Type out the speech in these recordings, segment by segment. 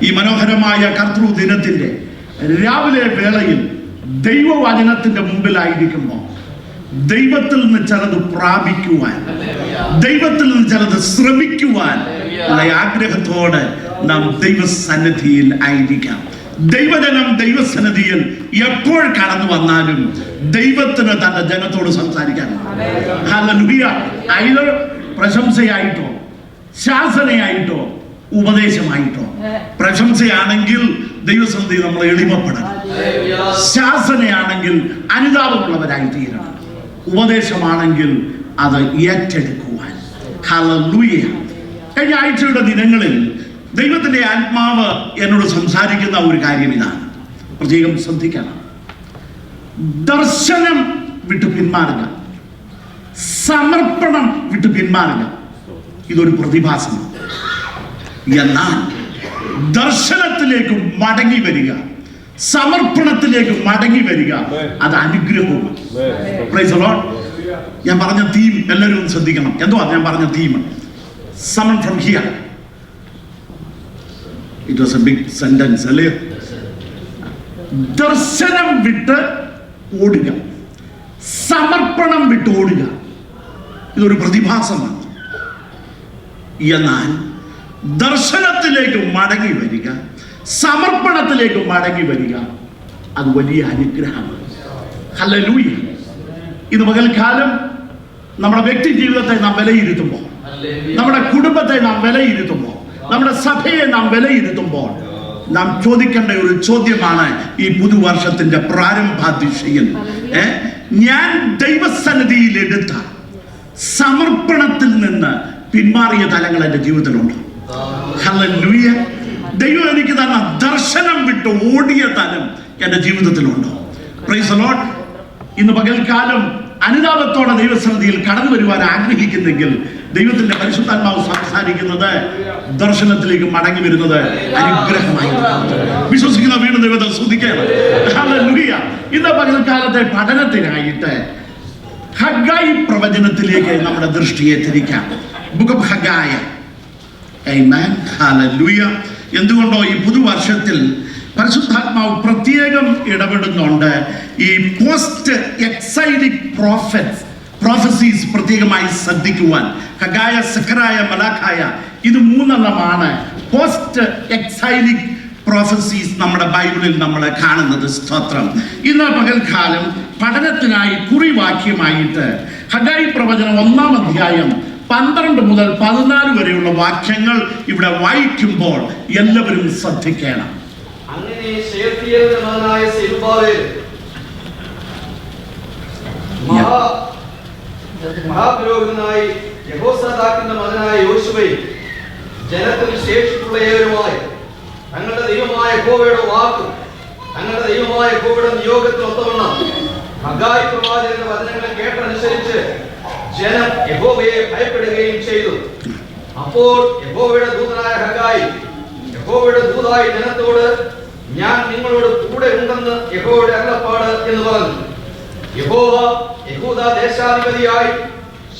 ഈ മനോഹരമായ കർത്തൃ ദിനത്തിന്റെ രാവിലെ വേളയിൽ ദൈവവചനത്തിന്റെ മുമ്പിലായിരിക്കുമ്പോൾ ദൈവത്തിൽ നിന്ന് ചിലത് പ്രാപിക്കുവാൻ, ദൈവത്തിൽ നിന്ന് ചിലത് ശ്രമിക്കുവാൻ ഉള്ള ആഗ്രഹത്തോടെ നാം ദൈവസന്നിധിയിൽ ആയിരിക്കാം. ദൈവജനം ദൈവസന്നിധിയിൽ എപ്പോൾ കടന്നു വന്നാലും ദൈവത്തിന് തന്റെ ജനത്തോട് സംസാരിക്കാൻ, ഹല്ലേലൂയ, ഐദർ പ്രശംസയായിട്ടോ ശാസനയായിട്ടോ ഉപദേശമായിട്ടോ. പ്രശംസയാണെങ്കിൽ ദൈവസന്നിധി നമ്മൾ എളിമപ്പെടണം, ശാസനയാണെങ്കിൽ അനുതാപമുള്ളവരായി തീരണം, ഉപദേശമാണെങ്കിൽ അത് ഏറ്റെടുക്കുവാൻ. ഹല്ലേലൂയ. കഴിഞ്ഞ ആഴ്ചയുടെ ദിനങ്ങളിൽ ദൈവത്തിന്റെ ആത്മാവ് എന്നോട് സംസാരിക്കുന്ന ഒരു കാര്യം ഇതാണ്, പ്രത്യേകം ശ്രദ്ധിക്കണം. ദർശനം വിട്ടു പിന്മാറുക, സമർപ്പണം വിട്ടു പിന്മാറുക, ഇതൊരു പ്രതിഭാസമാണ്. എന്നാൽ ദർശനത്തിലേക്ക് മടങ്ങി വരിക, സമർപ്പണത്തിലേക്ക് മടങ്ങി വരിക, അത് അനുഗ്രഹവും. Praise the Lord. ഞാൻ പറഞ്ഞ തീം എല്ലാവരും ഒന്ന് ശ്രദ്ധിക്കണം. എന്തുവാ ഞാൻ പറഞ്ഞ theme? Summon from here. It was a big sentence അല്ലേ? ദർശനം വിട്ട് ഓടുക, സമർപ്പണം വിട്ട് ഓടുക, ഇതൊരു പ്രതിഭാസമാണ്. എന്നാൽ ദർശനത്തിലേക്ക് മടങ്ങി വരിക, സമർപ്പണത്തിലേക്ക് മടങ്ങി വരിക, അത് വലിയ അനുഗ്രഹമാണ്. ഹല്ലേലൂയ. ഇത് പകൽക്കാലം നമ്മുടെ വ്യക്തി ജീവിതത്തെ നാം വിലയിരുത്തുമ്പോൾ, നമ്മുടെ കുടുംബത്തെ നാം വിലയിരുത്തുമ്പോൾ, നമ്മുടെ സഭയെ നാം വിലയിരുത്തുമ്പോൾ നാം ചോദിക്കേണ്ട ഒരു ചോദ്യമാണ് ഈ പുതുവർഷത്തിന്റെ പ്രാരംഭാദിശയിൽ ഞാൻ ദൈവസന്നിധിയിൽ എടുത്ത സമർപ്പണത്തിൽ നിന്ന് പിന്മാറിയ തലങ്ങൾ എൻ്റെ ജീവിതത്തിലുണ്ട്. ഹല്ലേലൂയ. ദൈവം എനിക്ക് തന്ന ദർശനം വിട്ട് ഓടിയ തലം എൻ്റെ ജീവിതത്തിലുണ്ടോ? Price the Lord. ഇന്ന് പകൽക്കാലം അനുതാപത്തോടെ ദൈവസന്നിധിയിൽ കടന്നു വരുവാൻ ആഗ്രഹിക്കുന്നെങ്കിൽ ദൈവത്തിന്റെ പരിശുദ്ധാത്മാവ് സംസാരിക്കുന്നത് ദർശനത്തിലേക്ക് മടങ്ങി വരുന്നത് അനുഗ്രഹമായി. വിശ്വസിക്കുന്ന വീണ്ടും ദൈവത്തെ സ്തുതിക്കണം. ഹല്ലേലൂയ. ഇന്ന് പകൽക്കാലത്തെ പഠനത്തിനായിട്ട് ഹഗ്ഗായി പ്രവചനത്തിലേക്ക് നമ്മുടെ ദൃഷ്ടിയെ തിരിക്കാം. Book of Haggai. Amen. Hallelujah. എന്തുകൊണ്ടോ ഈ പുതുവർഷത്തിൽ പരിശുദ്ധാത്മാവ് പ്രത്യേകം ഇടപെടുന്നുണ്ട്. ഈ പോസ്റ്റ് എക്സൈലിക് പ്രോഫസീസ് പ്രത്യേകമായി ശ്രദ്ധിക്കുവാൻ. ഹഗ്ഗായ, സെഖറിയ, മലാഖായ, ഇത് മൂന്നെണ്ണമാണ് പോസ്റ്റ് എക്സൈലിക് പ്രോഫസീസ് നമ്മുടെ ബൈബിളിൽ നമ്മൾ കാണുന്നത്. സ്തോത്രം. ഇന്ന് പകൽക്കാലം പഠനത്തിനായി കുറിവാക്യമായിട്ട് ഹഗ്ഗായി പ്രവചനം 1-ാം അധ്യായം 12 മുതൽ 14 വരെയുള്ള വാക്യങ്ങൾ ഇവിടെ വായിക്കുമ്പോൾ എല്ലാവരും ശ്രദ്ധിക്കണം. അങ്ങനെ ശെയല്തീയേലിന്റെ മകനായ സെരുബ്ബാബേൽ മഹാപുരോഹിതനായി യഹോസാദാക്കിന്റെ മകനായ യോശുവയും ജനത്തിന് ശേഷിപ്പുള്ള ഏവരുമായി തങ്ങളുടെ ദൈവമായ യഹോവയുടെ വാക്കും തങ്ങളുടെ ദൈവമായ യഹോവയുടെ നിയോഗത്തിന് ഒത്തവണ്ണം ഹഗ്ഗായി പ്രവാചകന്റെ വചനങ്ങളെ കേട്ടനുസരിച്ച് ജനം യഹോവയെ ഭയപ്പെടുകയും ചെയ്തു. അപ്പോൾ യഹോവയുടെ ദൂതനായ ഹഗ്ഗായി യഹോവയുടെ ദൂതായി ജനത്തോട്, ഞാൻ നിങ്ങളോട് കൂടെ ഉണ്ടെന്ന് യഹോവയുടെ അരുളപ്പാട് എന്ന് പറഞ്ഞു. യഹോവ യഹൂദാ ദേശാധിപതിയായി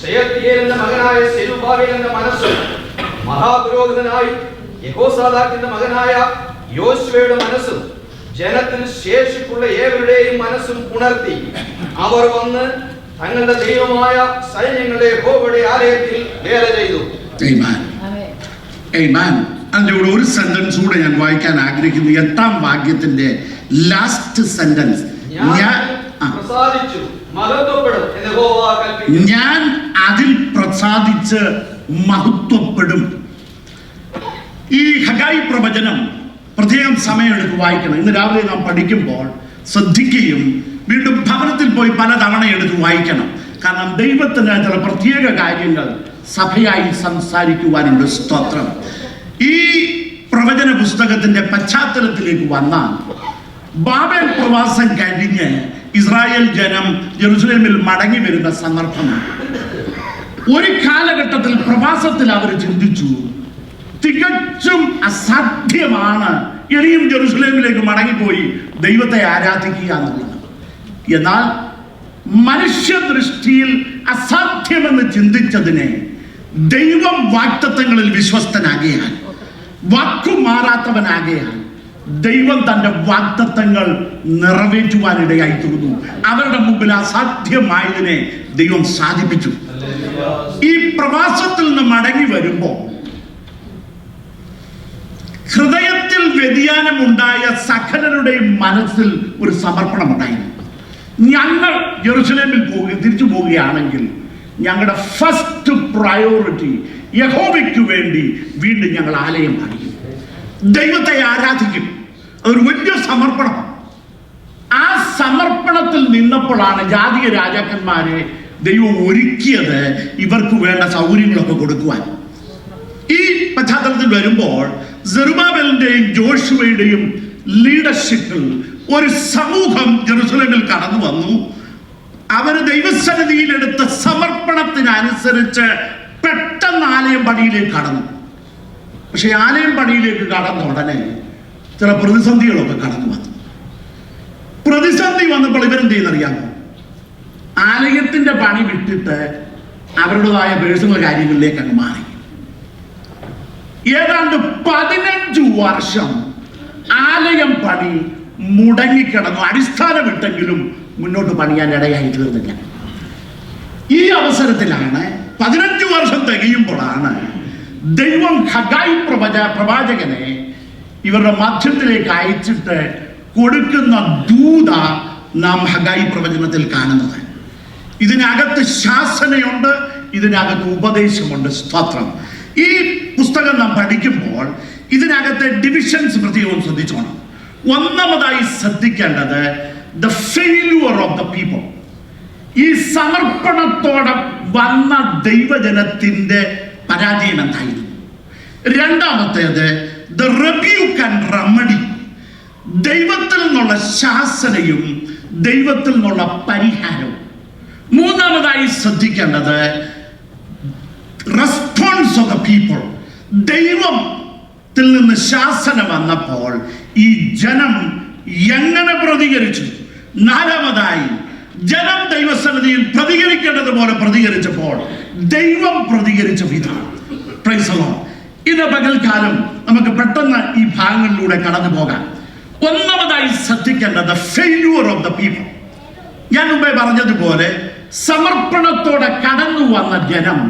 ശെയല്തീയേലിന്റെ മകനായ സെരുബ്ബാബേലിന്റെ മനസ്സും മഹാപുരോഹിതനായി യഹോസാദാക്കിന്റെ മകനായ യോശുവയുടെ മനസ്സും ജനത്തിന് ശേഷിപ്പുള്ള ഏവരുടെയും മനസ്സും ഉണർത്തി. അവർ വന്ന് തങ്ങളുടെ ദൈവമായ സൈന്യങ്ങളുടെ യഹോവയുടെ ആലയത്തിൽ വേല ചെയ്തു. അതിന്റെ കൂടെ ഒരു സെന്റൻസ് കൂടെ ഞാൻ വായിക്കാൻ ആഗ്രഹിക്കുന്നു. 8-ാം വാക്യത്തിന്റെ ലാസ്റ്റ് സെന്റൻസ്, ഞാൻ അതിൽ പ്രസാദിച്ച് മഹത്വപ്പെടും. ഈ ഹഗ്ഗായി പ്രവചനം പ്രത്യേകം സമയമെടുത്ത് വായിക്കണം. ഇന്ന് രാവിലെ നാം പഠിക്കുമ്പോൾ ശ്രദ്ധിക്കുകയും വീണ്ടും ഭവനത്തിൽ പോയി പലതവണ എടുത്ത് വായിക്കണം. കാരണം ദൈവത്തിന് ചില പ്രത്യേക കാര്യങ്ങൾ സഭയായി സംസാരിക്കുവാനുണ്ട്. സ്തോത്രം. ഈ പ്രവചന പുസ്തകത്തിന്റെ പശ്ചാത്തലത്തിലേക്ക് വന്നാൽ ബാബേൽ പ്രവാസം കഴിഞ്ഞ് ഇസ്രായേൽ ജനം ജെറുസലേമിൽ മടങ്ങി വരുന്ന സന്ദർഭമാണ്. ഒരു കാലഘട്ടത്തിൽ പ്രവാസത്തിൽ അവർ ചിന്തിച്ചു, തികച്ചും അസാധ്യമാണ് ഇനിയും ജെറുസലേമിലേക്ക് മടങ്ങിപ്പോയി ദൈവത്തെ ആരാധിക്കുക എന്നുള്ളത്. എന്നാൽ മനുഷ്യദൃഷ്ടിയിൽ അസാധ്യമെന്ന് ചിന്തിച്ചതിനെ ദൈവം വാഗ്ദത്തങ്ങളിൽ വിശ്വസ്തനാകിയാൽ, വാക്കു മാറാത്തവനാകയാൽ ദൈവം തന്റെ വാഗ്ദത്തങ്ങൾ നിറവേറ്റുവാനിടയായി തീർന്നു. അവരുടെ മുമ്പിൽ അസാധ്യമായതിനെ ദൈവം സാധിപ്പിച്ചു. ഈ പ്രവാസത്തിൽ നിന്ന് മടങ്ങി വരുമ്പോൾ ഹൃദയത്തിൽ വ്യതിയാനമുണ്ടായ സകലരുടെയും മനസ്സിൽ ഒരു സമർപ്പണം ഉണ്ടായിരുന്നു. ഞങ്ങൾ ജെറുസലേമിൽ തിരിച്ചു പോവുകയാണെങ്കിൽ ഞങ്ങളുടെ ഫസ്റ്റ് പ്രയോറിറ്റി യഹോവയ്ക്ക് വേണ്ടി വീണ്ടും ഞങ്ങൾ ആലയം പണിയും, ദൈവത്തെ ആരാധിക്കും. അതൊരു വലിയ സമർപ്പണം. ആ സമർപ്പണത്തിൽ നിന്നപ്പോഴാണ് ജാതീയ രാജാക്കന്മാരെ ദൈവം ഒരുക്കിയത് ഇവർക്ക് വേണ്ട സൗകര്യങ്ങളൊക്കെ കൊടുക്കുവാൻ. ഈ പശ്ചാത്തലത്തിൽ വരുമ്പോൾ സെറുബാബേലിന്റെയും ജോഷുവയുടെയും ലീഡർഷിപ്പിൽ ഒരു സമൂഹം ജെറുസലേമിൽ കടന്നു വന്നു. അവര് ദൈവസന്നിധിയിലെടുത്ത സമർപ്പണത്തിനനുസരിച്ച് പെട്ടെന്ന് ആലയം പണിയിലേക്ക് കടന്നു. പക്ഷെ ആലയം പണിയിലേക്ക് കടന്ന ഉടനെ ചില പ്രതിസന്ധികളൊക്കെ കടന്നു വന്നു. പ്രതിസന്ധി വന്നപ്പോൾ ഇവരെന്ത് ചെയ്യുന്നറിയാമോ? ആലയത്തിന്റെ പണി വിട്ടിട്ട് അവരുടേതായ പേഴ്സണൽ കാര്യങ്ങളിലേക്ക് അങ്ങ് മാറി. ഏതാണ്ട് 15 വർഷം ആലയം പണി മുടങ്ങിക്കിടന്നു. അടിസ്ഥാനമിട്ടെങ്കിലും മുന്നോട്ട് പണിയാൻ ഇടയായി തീർന്നില്ല. ഈ അവസരത്തിലാണ് 15 വർഷം തികയുമ്പോഴാണ് ദൈവം ഹഗായി പ്രവാചകനെ ഇവരുടെ മധ്യത്തിലേക്ക് അയച്ചിട്ട് കൊടുക്കുന്ന ദൂത നാം ഹഗായി പ്രവചനത്തിൽ കാണുന്നത്. ഇതിനകത്ത് ശാസനയുണ്ട്, ഇതിനകത്ത് ഉപദേശമുണ്ട്. സ്തോത്രം. ഈ പുസ്തകം നാം പഠിക്കുമ്പോൾ ഇതിനകത്തെ ഡിവിഷൻസ് പ്രത്യേകം ശ്രദ്ധിച്ചോണം. ഒന്നാമതായി ശ്രദ്ധിക്കേണ്ടത് the failure of the people. ഈ സമർപ്പണത്തോടെ വന്ന ദൈവജനത്തിന്റെ പരാജയം എന്തായിരുന്നു? രണ്ടാമത്തേത് ദ റെബ്യൂക്ക് ആൻഡ് റെമഡി. ദൈവത്തിൽ നിന്നുള്ള ശാസനയും ദൈവത്തിൽ നിന്നുള്ള പരിഹാരവും. മൂന്നാമതായി ശ്രദ്ധിക്കേണ്ടത് റെസ്പോൺസ് ഓഫ് ദ പീപ്പിൾ. ദൈവത്തിൽ നിന്ന് ശാസന വന്നപ്പോൾ ഈ ജനം എങ്ങനെ പ്രതികരിച്ചു? നാലാമതായി ജനം ദൈവസന്നിധിയിൽ പ്രതികരിക്കേണ്ടത് പോലെ പ്രതികരിച്ചപ്പോൾ ദൈവം പ്രതികരിച്ച വിധം. Price the Lord. ഇത് പകൽക്കാലം നമുക്ക് പെട്ടെന്ന് ഈ ഭാഗങ്ങളിലൂടെ കടന്നു പോകാം. ഒന്നാമതായി ശ്രദ്ധിക്കേണ്ടത് ഫെയില്യൂർ ഓഫ് ദ പീപ്പിൾ. ഞാൻ മുമ്പേ പറഞ്ഞതുപോലെ സമർപ്പണത്തോടെ കടന്നു വന്ന ജനം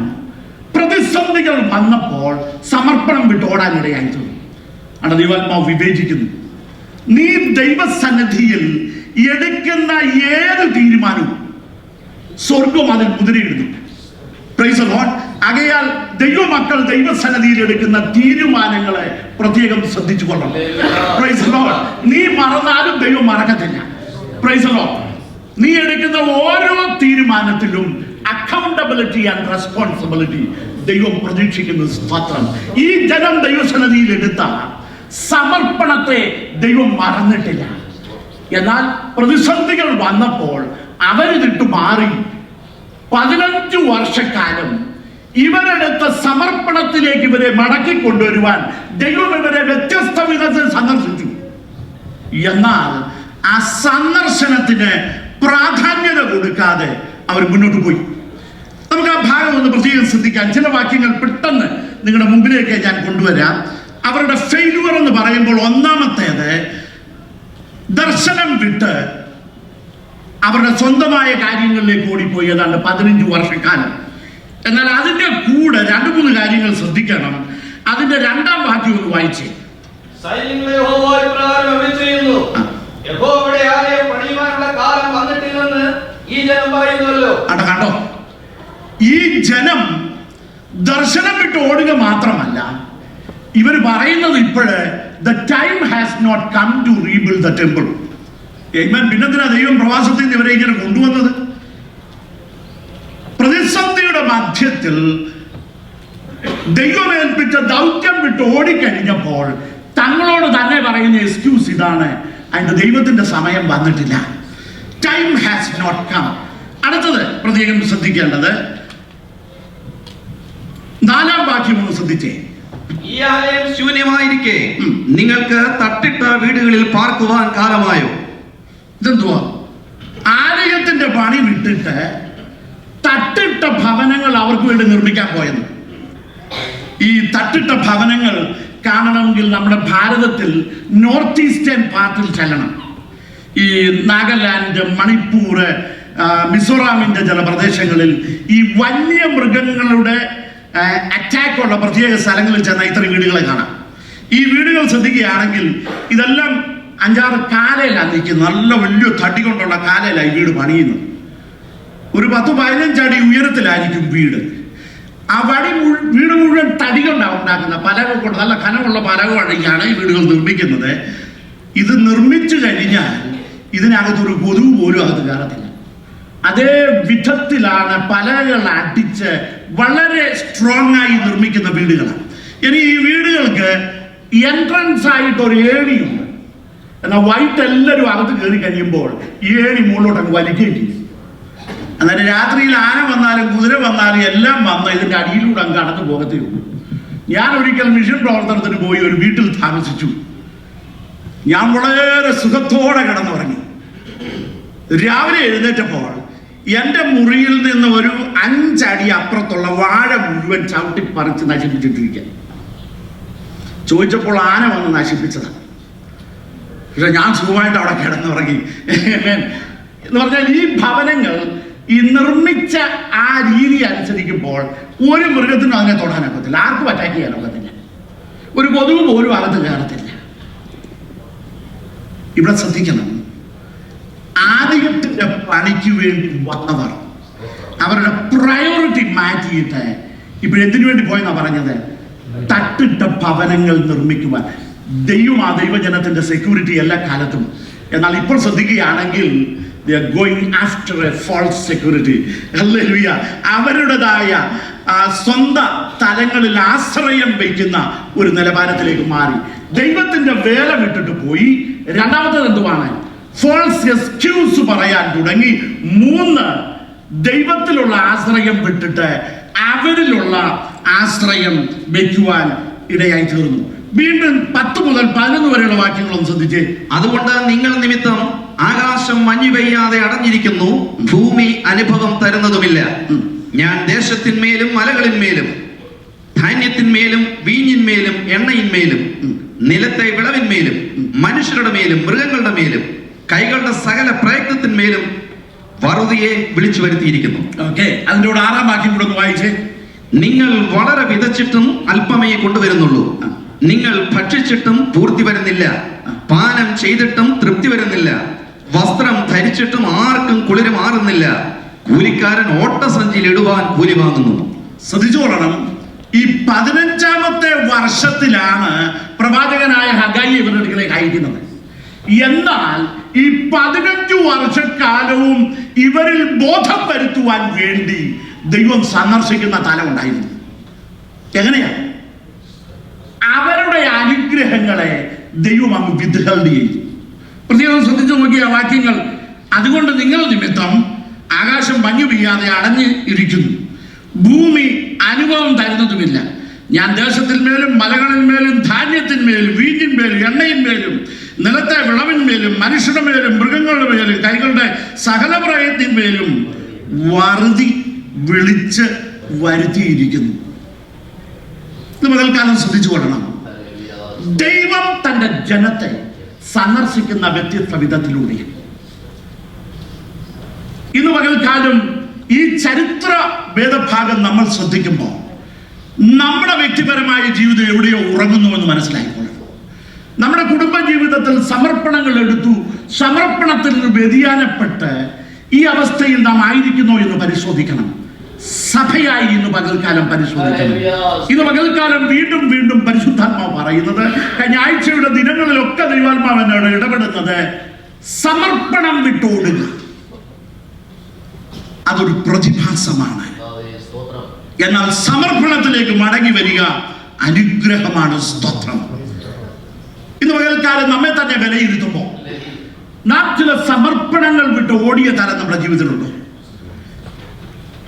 പ്രതിസന്ധികൾ വന്നപ്പോൾ സമർപ്പണം വിട്ട് ഓടാനിടയായി. ആണ് ദൈവാത്മാവ് വിവേചിക്കുന്നു. നീ ദൈവസന്നിധിയിൽ എടുക്കുന്ന ഏത് തീരുമാനവും സ്വർഗം അതിൽ മുദ്രയിടുന്നു. Price the Lord. ആകയാൽ ദൈവമക്കൾ ദൈവസന്നിധിയിൽ എടുക്കുന്ന തീരുമാനങ്ങളെ പ്രത്യേകം ശ്രദ്ധിച്ചു കൊള്ളണം. Price the Lord. നീ മറന്നാലും ദൈവം മറക്കത്തില്ല. Price the Lord. നീ എടുക്കുന്ന ഓരോ തീരുമാനത്തിലും അക്കൗണ്ടബിലിറ്റി ആൻഡ് റെസ്പോൺസിബിലിറ്റി ദൈവം പ്രതീക്ഷിക്കുന്ന. സ്തോത്രം. ഈ ജനം ദൈവസന്നിധിയിൽ എടുത്ത സമർപ്പണത്തെ ദൈവം മറന്നിട്ടില്ല. എന്നാൽ പ്രതിസന്ധികൾ വന്നപ്പോൾ അവരിതിട്ട് മാറി. 15 വർഷക്കാലം ഇവരെടുത്ത സമർപ്പണത്തിലേക്ക് ഇവരെ മടക്കി കൊണ്ടുവരുവാൻ ദൈവം ഇവരെ വ്യത്യസ്ത വിധത്തിൽ സന്ദർശിച്ചു. എന്നാൽ ആ സന്ദർശനത്തിന് പ്രാധാന്യത കൊടുക്കാതെ അവർ മുന്നോട്ട് പോയി. നമുക്ക് ആ ഭാഗം ഒന്ന് പ്രത്യേകം ശ്രദ്ധിക്കാൻ. ചില വാക്യങ്ങൾ പെട്ടെന്ന് നിങ്ങളുടെ മുമ്പിലേക്ക് ഞാൻ കൊണ്ടുവരാം. അവരുടെ ഫെയിലുവർ എന്ന് പറയുമ്പോൾ ഒന്നാമത്തേത് ദർശനം വിട്ട് അവരുടെ സ്വന്തമായ കാര്യങ്ങളിലേക്ക് ഓടിപ്പോയി. ഏതാണ്ട് 15 വർഷക്കാലം. എന്നാൽ അതിന്റെ കൂടെ 2-3 കാര്യങ്ങൾ ശ്രദ്ധിക്കണം. അതിന്റെ 2-ാം വാക്യം ഒന്ന് വായിച്ചേ. സൈന്യങ്ങളെ യഹോവ ഇപ്രകാരം അരുളിച്ചെയ്യുന്നു, യഹോവയുടെ ആലയം പണിയുവാനുള്ള കാലം വന്നിട്ടില്ലെന്ന് ഈ ജനം പറയുന്നുവല്ലോ. കണ്ടോ? ഈ ജനം ദർശനം വിട്ട് ഓടുക മാത്രമല്ല, ഇവർ പറയുന്നത് ഇപ്പോഴ് the time has not come to rebuild the temple. Amen. പിന്നെന്തിനാ ദൈവം പ്രവാസത്തിൽ നിന്ന് ഇവരെ ഇങ്ങനെ കൊണ്ടുവന്നത്? പ്രതിസന്ധിയുടെ മധ്യത്തിൽ ദൈവം ഏൽപ്പിച്ച ദൗത്യം വിട്ട് ഓടിക്കഴിഞ്ഞപ്പോൾ തങ്ങളോട് തന്നെ പറയുന്ന എക്സ്ക്യൂസ് ഇതാണ്: അതിന്റെ ദൈവത്തിന്റെ സമയം വന്നിട്ടില്ല. Time has not come. അടുത്തത് പ്രത്യേകം ശ്രദ്ധിക്കേണ്ടത് 4-ാം വാക്യം ഒന്ന് ശ്രദ്ധിച്ചേ. ഈ ആലയം ശൂന്യമായിരിക്കെ നിങ്ങൾക്ക് തട്ടിട്ട വീടുകളിൽ പാർക്കുവാൻ കാലമായോ? ഇതെന്തുവാ? ആലയത്തിന്റെ പണി വിട്ടിട്ട് തട്ടിട്ട ഭവനങ്ങൾ അവർക്ക് വേണ്ടി നിർമ്മിക്കാൻ പോയത്. ഈ തട്ടിട്ട ഭവനങ്ങൾ കാണണമെങ്കിൽ നമ്മുടെ ഭാരതത്തിൽ നോർത്ത് ഈസ്റ്റേൺ പാർട്ടിൽ ചെല്ലണം. ഈ നാഗാലാൻഡ്, മണിപ്പൂർ, മിസോറാമിന്റെ ചില പ്രദേശങ്ങളിൽ ഈ വന്യമൃഗങ്ങളുടെ അറ്റാക്കുള്ള പ്രത്യേക സ്ഥലങ്ങളിൽ ചെന്നാൽ ഇത്തരം വീടുകളെ കാണാം. ഈ വീടുകൾ ശ്രദ്ധിക്കുകയാണെങ്കിൽ ഇതെല്ലാം 5-6 കാലയിലാണ് നിൽക്കുന്നത്. നല്ല വലിയ തടി കൊണ്ടുള്ള കാലയിലാണ് ഈ വീട് പണിയുന്നത്. ഒരു 10-15 അടി ഉയരത്തിലായിരിക്കും വീട്. ആ വീട് മുഴുവൻ തടി കൊണ്ടാണ് ഉണ്ടാക്കുന്നത്. പലക കൊണ്ട്, നല്ല കനമുള്ള പലക വഴിയാണ് ഈ വീടുകൾ നിർമ്മിക്കുന്നത്. ഇത് നിർമ്മിച്ചു കഴിഞ്ഞാൽ ഇതിനകത്തൊരു കൊതുക് പോലും അകത്ത് കയറത്തില്ല. അതേ വിധത്തിലാണ് പലകൾ അടിച്ച് വളരെ സ്ട്രോങ് ആയി നിർമ്മിക്കുന്ന വീടുകളാണ്. ഇനി ഈ വീടുകൾക്ക് എൻട്രൻസ് ആയിട്ട് ഒരു ഏണിയുണ്ട്. എന്നാൽ വൈകിട്ട് എല്ലാവരും അകത്ത് കയറി കഴിയുമ്പോൾ ഈ ഏണി മുകളിലോട്ട് അങ്ങ് വലിക്കുകയും ചെയ്യും. അന്നേരം രാത്രിയിൽ ആന വന്നാലും കുതിര വന്നാലും എല്ലാം വന്ന് ഇതിന്റെ അടിയിലൂടെ അങ്ങ് കടന്നു പോകത്തേ ഉള്ളൂ. ഞാൻ ഒരിക്കൽ മിഷൻ പ്രവർത്തനത്തിന് പോയി ഒരു വീട്ടിൽ താമസിച്ചു. ഞാൻ വളരെ സുഖത്തോടെ കിടന്നുറങ്ങി. രാവിലെ എഴുന്നേറ്റപ്പോൾ എൻ്റെ മുറിയിൽ നിന്ന് ഒരു 5 അടി അപ്പുറത്തുള്ള വാഴ മുഴുവൻ ചവിട്ടി പറിച്ച് നശിപ്പിച്ചിട്ടിരിക്കുക. ചോദിച്ചപ്പോൾ ആന വന്ന് നശിപ്പിച്ചതാണ്. പക്ഷെ ഞാൻ സുഖമായിട്ട് അവിടെ കിടന്നുറങ്ങി. എന്ന് പറഞ്ഞാൽ ഈ ഭവനങ്ങൾ ഈ നിർമ്മിച്ച ആ രീതി അനുസരിക്കുമ്പോൾ ഒരു മൃഗത്തിനും അതിനെ തൊടാനൊക്കത്തില്ല, ആർക്കും അറ്റാക്ക് ചെയ്യാനൊക്കത്തില്ല, ഒരു കൊതുക് പോലും അകത്ത് കയറത്തില്ല. ഇവിടെ ശ്രദ്ധിക്കണം, ആദ്യത്തിന്റെ പണിക്ക് വേണ്ടി വന്നവർ അവരുടെ പ്രയോറിറ്റി മാറ്റിയിട്ട് ഇപ്പോഴെന്തിനു വേണ്ടി പോയെന്നാ പറഞ്ഞത്? തട്ടിട്ട ഭവനങ്ങൾ നിർമ്മിക്കുവാൻ. ആ ദൈവജനത്തിന്റെ സെക്യൂരിറ്റി എല്ലാ കാലത്തും. എന്നാൽ ഇപ്പോൾ ശ്രദ്ധിക്കുകയാണെങ്കിൽ they are going after a false security. Hallelujah. അവരുടേതായ സ്വന്തം തലങ്ങളിൽ ആശ്രയം വയ്ക്കുന്ന ഒരു നിലവാരത്തിലേക്ക് മാറി. ദൈവത്തിന്റെ വേല വിട്ടിട്ട് പോയി. രണ്ടാമത്തത് എന്തുവാണ്? ഫോൾസ് എക്സ്ക്യൂസ് പറയാൻ തുടങ്ങി. 3, ദൈവത്തിലുള്ള ആശ്രയം വിട്ടിട്ട് അവരിലുള്ള ആശ്രയം വയ്ക്കുവാൻ ഇടയായി തീർന്നു. വീണ്ടും 10 മുതൽ 11 വരെയുള്ള വാക്യങ്ങളൊന്ന് ശ്രദ്ധിച്ചേ. അതുകൊണ്ട് നിങ്ങൾ നിമിത്തം ആകാശം മഞ്ഞു പെയ്യാതെ അടഞ്ഞിരിക്കുന്നു, ഭൂമി അനുഭവം തരുന്നതുമില്ല. ഞാൻ ദേശത്തിന്മേലും മലകളിന്മേലും ധാന്യത്തിന്മേലും വീഞ്ഞിന്മേലും എണ്ണയിന്മേലും നിലത്തെ വിളവിന്മേലും മനുഷ്യരുടെ മേലും മൃഗങ്ങളുടെ മേലും കൈകളുടെ സകല പ്രയത്നത്തിന്മേലും വറുതിയെ വിളിച്ചു വരുത്തിയിരിക്കുന്നു. അതിന്റെ 6-ാം വാക്യം കൂടെ ഒന്ന് വായിച്ചേ. നിങ്ങൾ വളരെ വിതച്ചിട്ടും അല്പമേ കൊണ്ടുവരുന്നുള്ളൂ, നിങ്ങൾ ഭക്ഷിച്ചിട്ടും പൂർത്തി വരുന്നില്ല, പാനം ചെയ്തിട്ടും തൃപ്തി വരുന്നില്ല, വസ്ത്രം ധരിച്ചിട്ടും ആർക്കും കുളിര് മാറുന്നില്ല, കൂലിക്കാരൻ ഓട്ടസഞ്ചിയിൽ ഇടുവാൻ കൂലി വാങ്ങുന്നു. ശ്രദ്ധിച്ചോളണം, ഈ 15-ാമത്തെ വർഷത്തിലാണ് പ്രവാചകനായ ഹഗായി ഇവരുടെ അടുക്കലേക്ക് അയക്കുന്നത്. എന്നാൽ ഈ 15 വർഷക്കാലവും ഇവരിൽ ബോധം വരുത്തുവാൻ വേണ്ടി ദൈവം സന്ദർശിക്കുന്ന തലം ഉണ്ടായിരുന്നു. എങ്ങനെയാ? അവരുടെ അനുഗ്രഹങ്ങളെ ദൈവം അങ്ങ് വിത്ഹെൽഡ് ചെയ്തു. പ്രത്യേകം ശ്രദ്ധിച്ചു നോക്കിയ വാക്യങ്ങൾ. അതുകൊണ്ട് നിങ്ങൾ നിമിത്തം ആകാശം മഞ്ഞു പെയ്യാതെ അടഞ്ഞ് ഇരിക്കുന്നു, ഭൂമി അനുഭവം തരുന്നതുമില്ല. ഞാൻ ദേശത്തിന്മേലും മലകളിന്മേലും ധാന്യത്തിന്മേലും വീഞ്ഞിന്മേലും എണ്ണയിന്മേലും നിലത്തെ വിളവിന്മേലും മനുഷ്യരുടെ മേലും മൃഗങ്ങളുടെ മേലും കൈകളുടെ സകല പ്രയത്നത്തിന്മേലും വറുതി വിളിച്ച് വരുത്തിയിരിക്കുന്നു. പകൽക്കാലം ശ്രദ്ധിച്ചു കൊള്ളണം. ദൈവം തന്റെ ജനത്തെ സന്ദർശിക്കുന്ന വ്യത്യസ്ത വിധത്തിലൂടെ ഇന്ന് പകൽക്കാലം ഈ ചരിത്ര വേദഭാഗം നമ്മൾ ശ്രദ്ധിക്കുമ്പോൾ നമ്മുടെ വ്യക്തിപരമായ ജീവിതം എവിടെയോ ഉറങ്ങുന്നുവെന്ന് മനസ്സിലായിക്കൊള്ളണം. നമ്മുടെ കുടുംബ ജീവിതത്തിൽ സമർപ്പണങ്ങൾ എടുത്തു, സമർപ്പണത്തിൽ നിന്ന് വ്യതിയാനപ്പെട്ട് ഈ അവസ്ഥയിൽ നാം ആയിരിക്കുന്നോ എന്ന് പരിശോധിക്കണം. സഭയായി ഇന്ന് പകൽക്കാലം പരിശോധിക്കണം. ഇന്ന് പകൽക്കാലം വീണ്ടും വീണ്ടും പരിശുദ്ധാത്മാവ് പറയുന്നത്, കഴിഞ്ഞ ആഴ്ചയുടെ ദിനങ്ങളിലൊക്കെ ദൈവാത്മാവ് എന്നോട് ഇടപെടുന്നത്, സമർപ്പണം വിട്ടോടുക. അതൊരു പ്രതിഭാസമാണ്. എന്നാൽ സമർപ്പണത്തിലേക്ക് മടങ്ങി വരിക അനുഗ്രഹമാണ്. സ്തോത്രം. ഇന്ന് പകൽക്കാലം നമ്മെ തന്നെ വിലയിരുത്തുമ്പോൾ നാം ചില സമർപ്പണങ്ങൾ വിട്ട് ഓടിയ തരം നമ്മുടെ ജീവിതത്തിലുണ്ട്.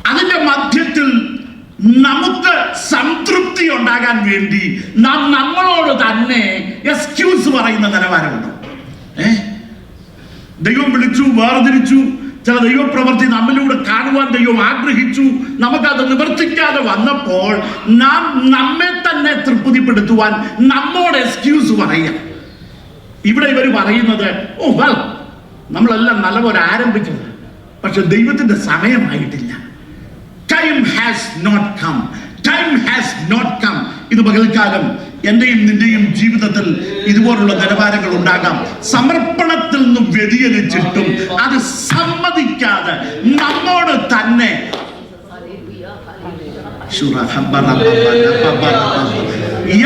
അതിന്റെ മധ്യത്തിൽ നമുക്ക് സംതൃപ്തി ഉണ്ടാകാൻ വേണ്ടി നാം നമ്മളോട് തന്നെ എക്സ്ക്യൂസ് പറയുന്ന നിലവാരമുണ്ട്. ദൈവം വിളിച്ചു, വേർതിരിച്ചു, ചില ദൈവപ്രവൃത്തി നമ്മിലൂടെ കാണുവാൻ ദൈവം ആഗ്രഹിച്ചു, നമുക്കത് നിവർത്തിക്കാതെ വന്നപ്പോൾ നാം നമ്മെ തന്നെ തൃപ്തിപ്പെടുത്തുവാൻ നമ്മോട് എക്സ്ക്യൂസ് പറയുക. ഇവിടെ ഇവർ പറയുന്നത്, ഓ വെൽ, നമ്മളെല്ലാം നല്ലപോലെ ആരംഭിച്ചത്, പക്ഷെ ദൈവത്തിന്റെ സമയമായിട്ടില്ല. Time has not come, time has not come. ഇത് പകൽക്കാലം എന്റെയും നിന്റെയും ജീവിതത്തിൽ ഇതുപോലുള്ള നിലവാരങ്ങൾ ഉണ്ടാകാം. സമർപ്പണത്തിൽ നിന്നും വ്യതിചലിച്ചിട്ടും അത് സമ്മതിക്കാതെ നമ്മോട് തന്നെ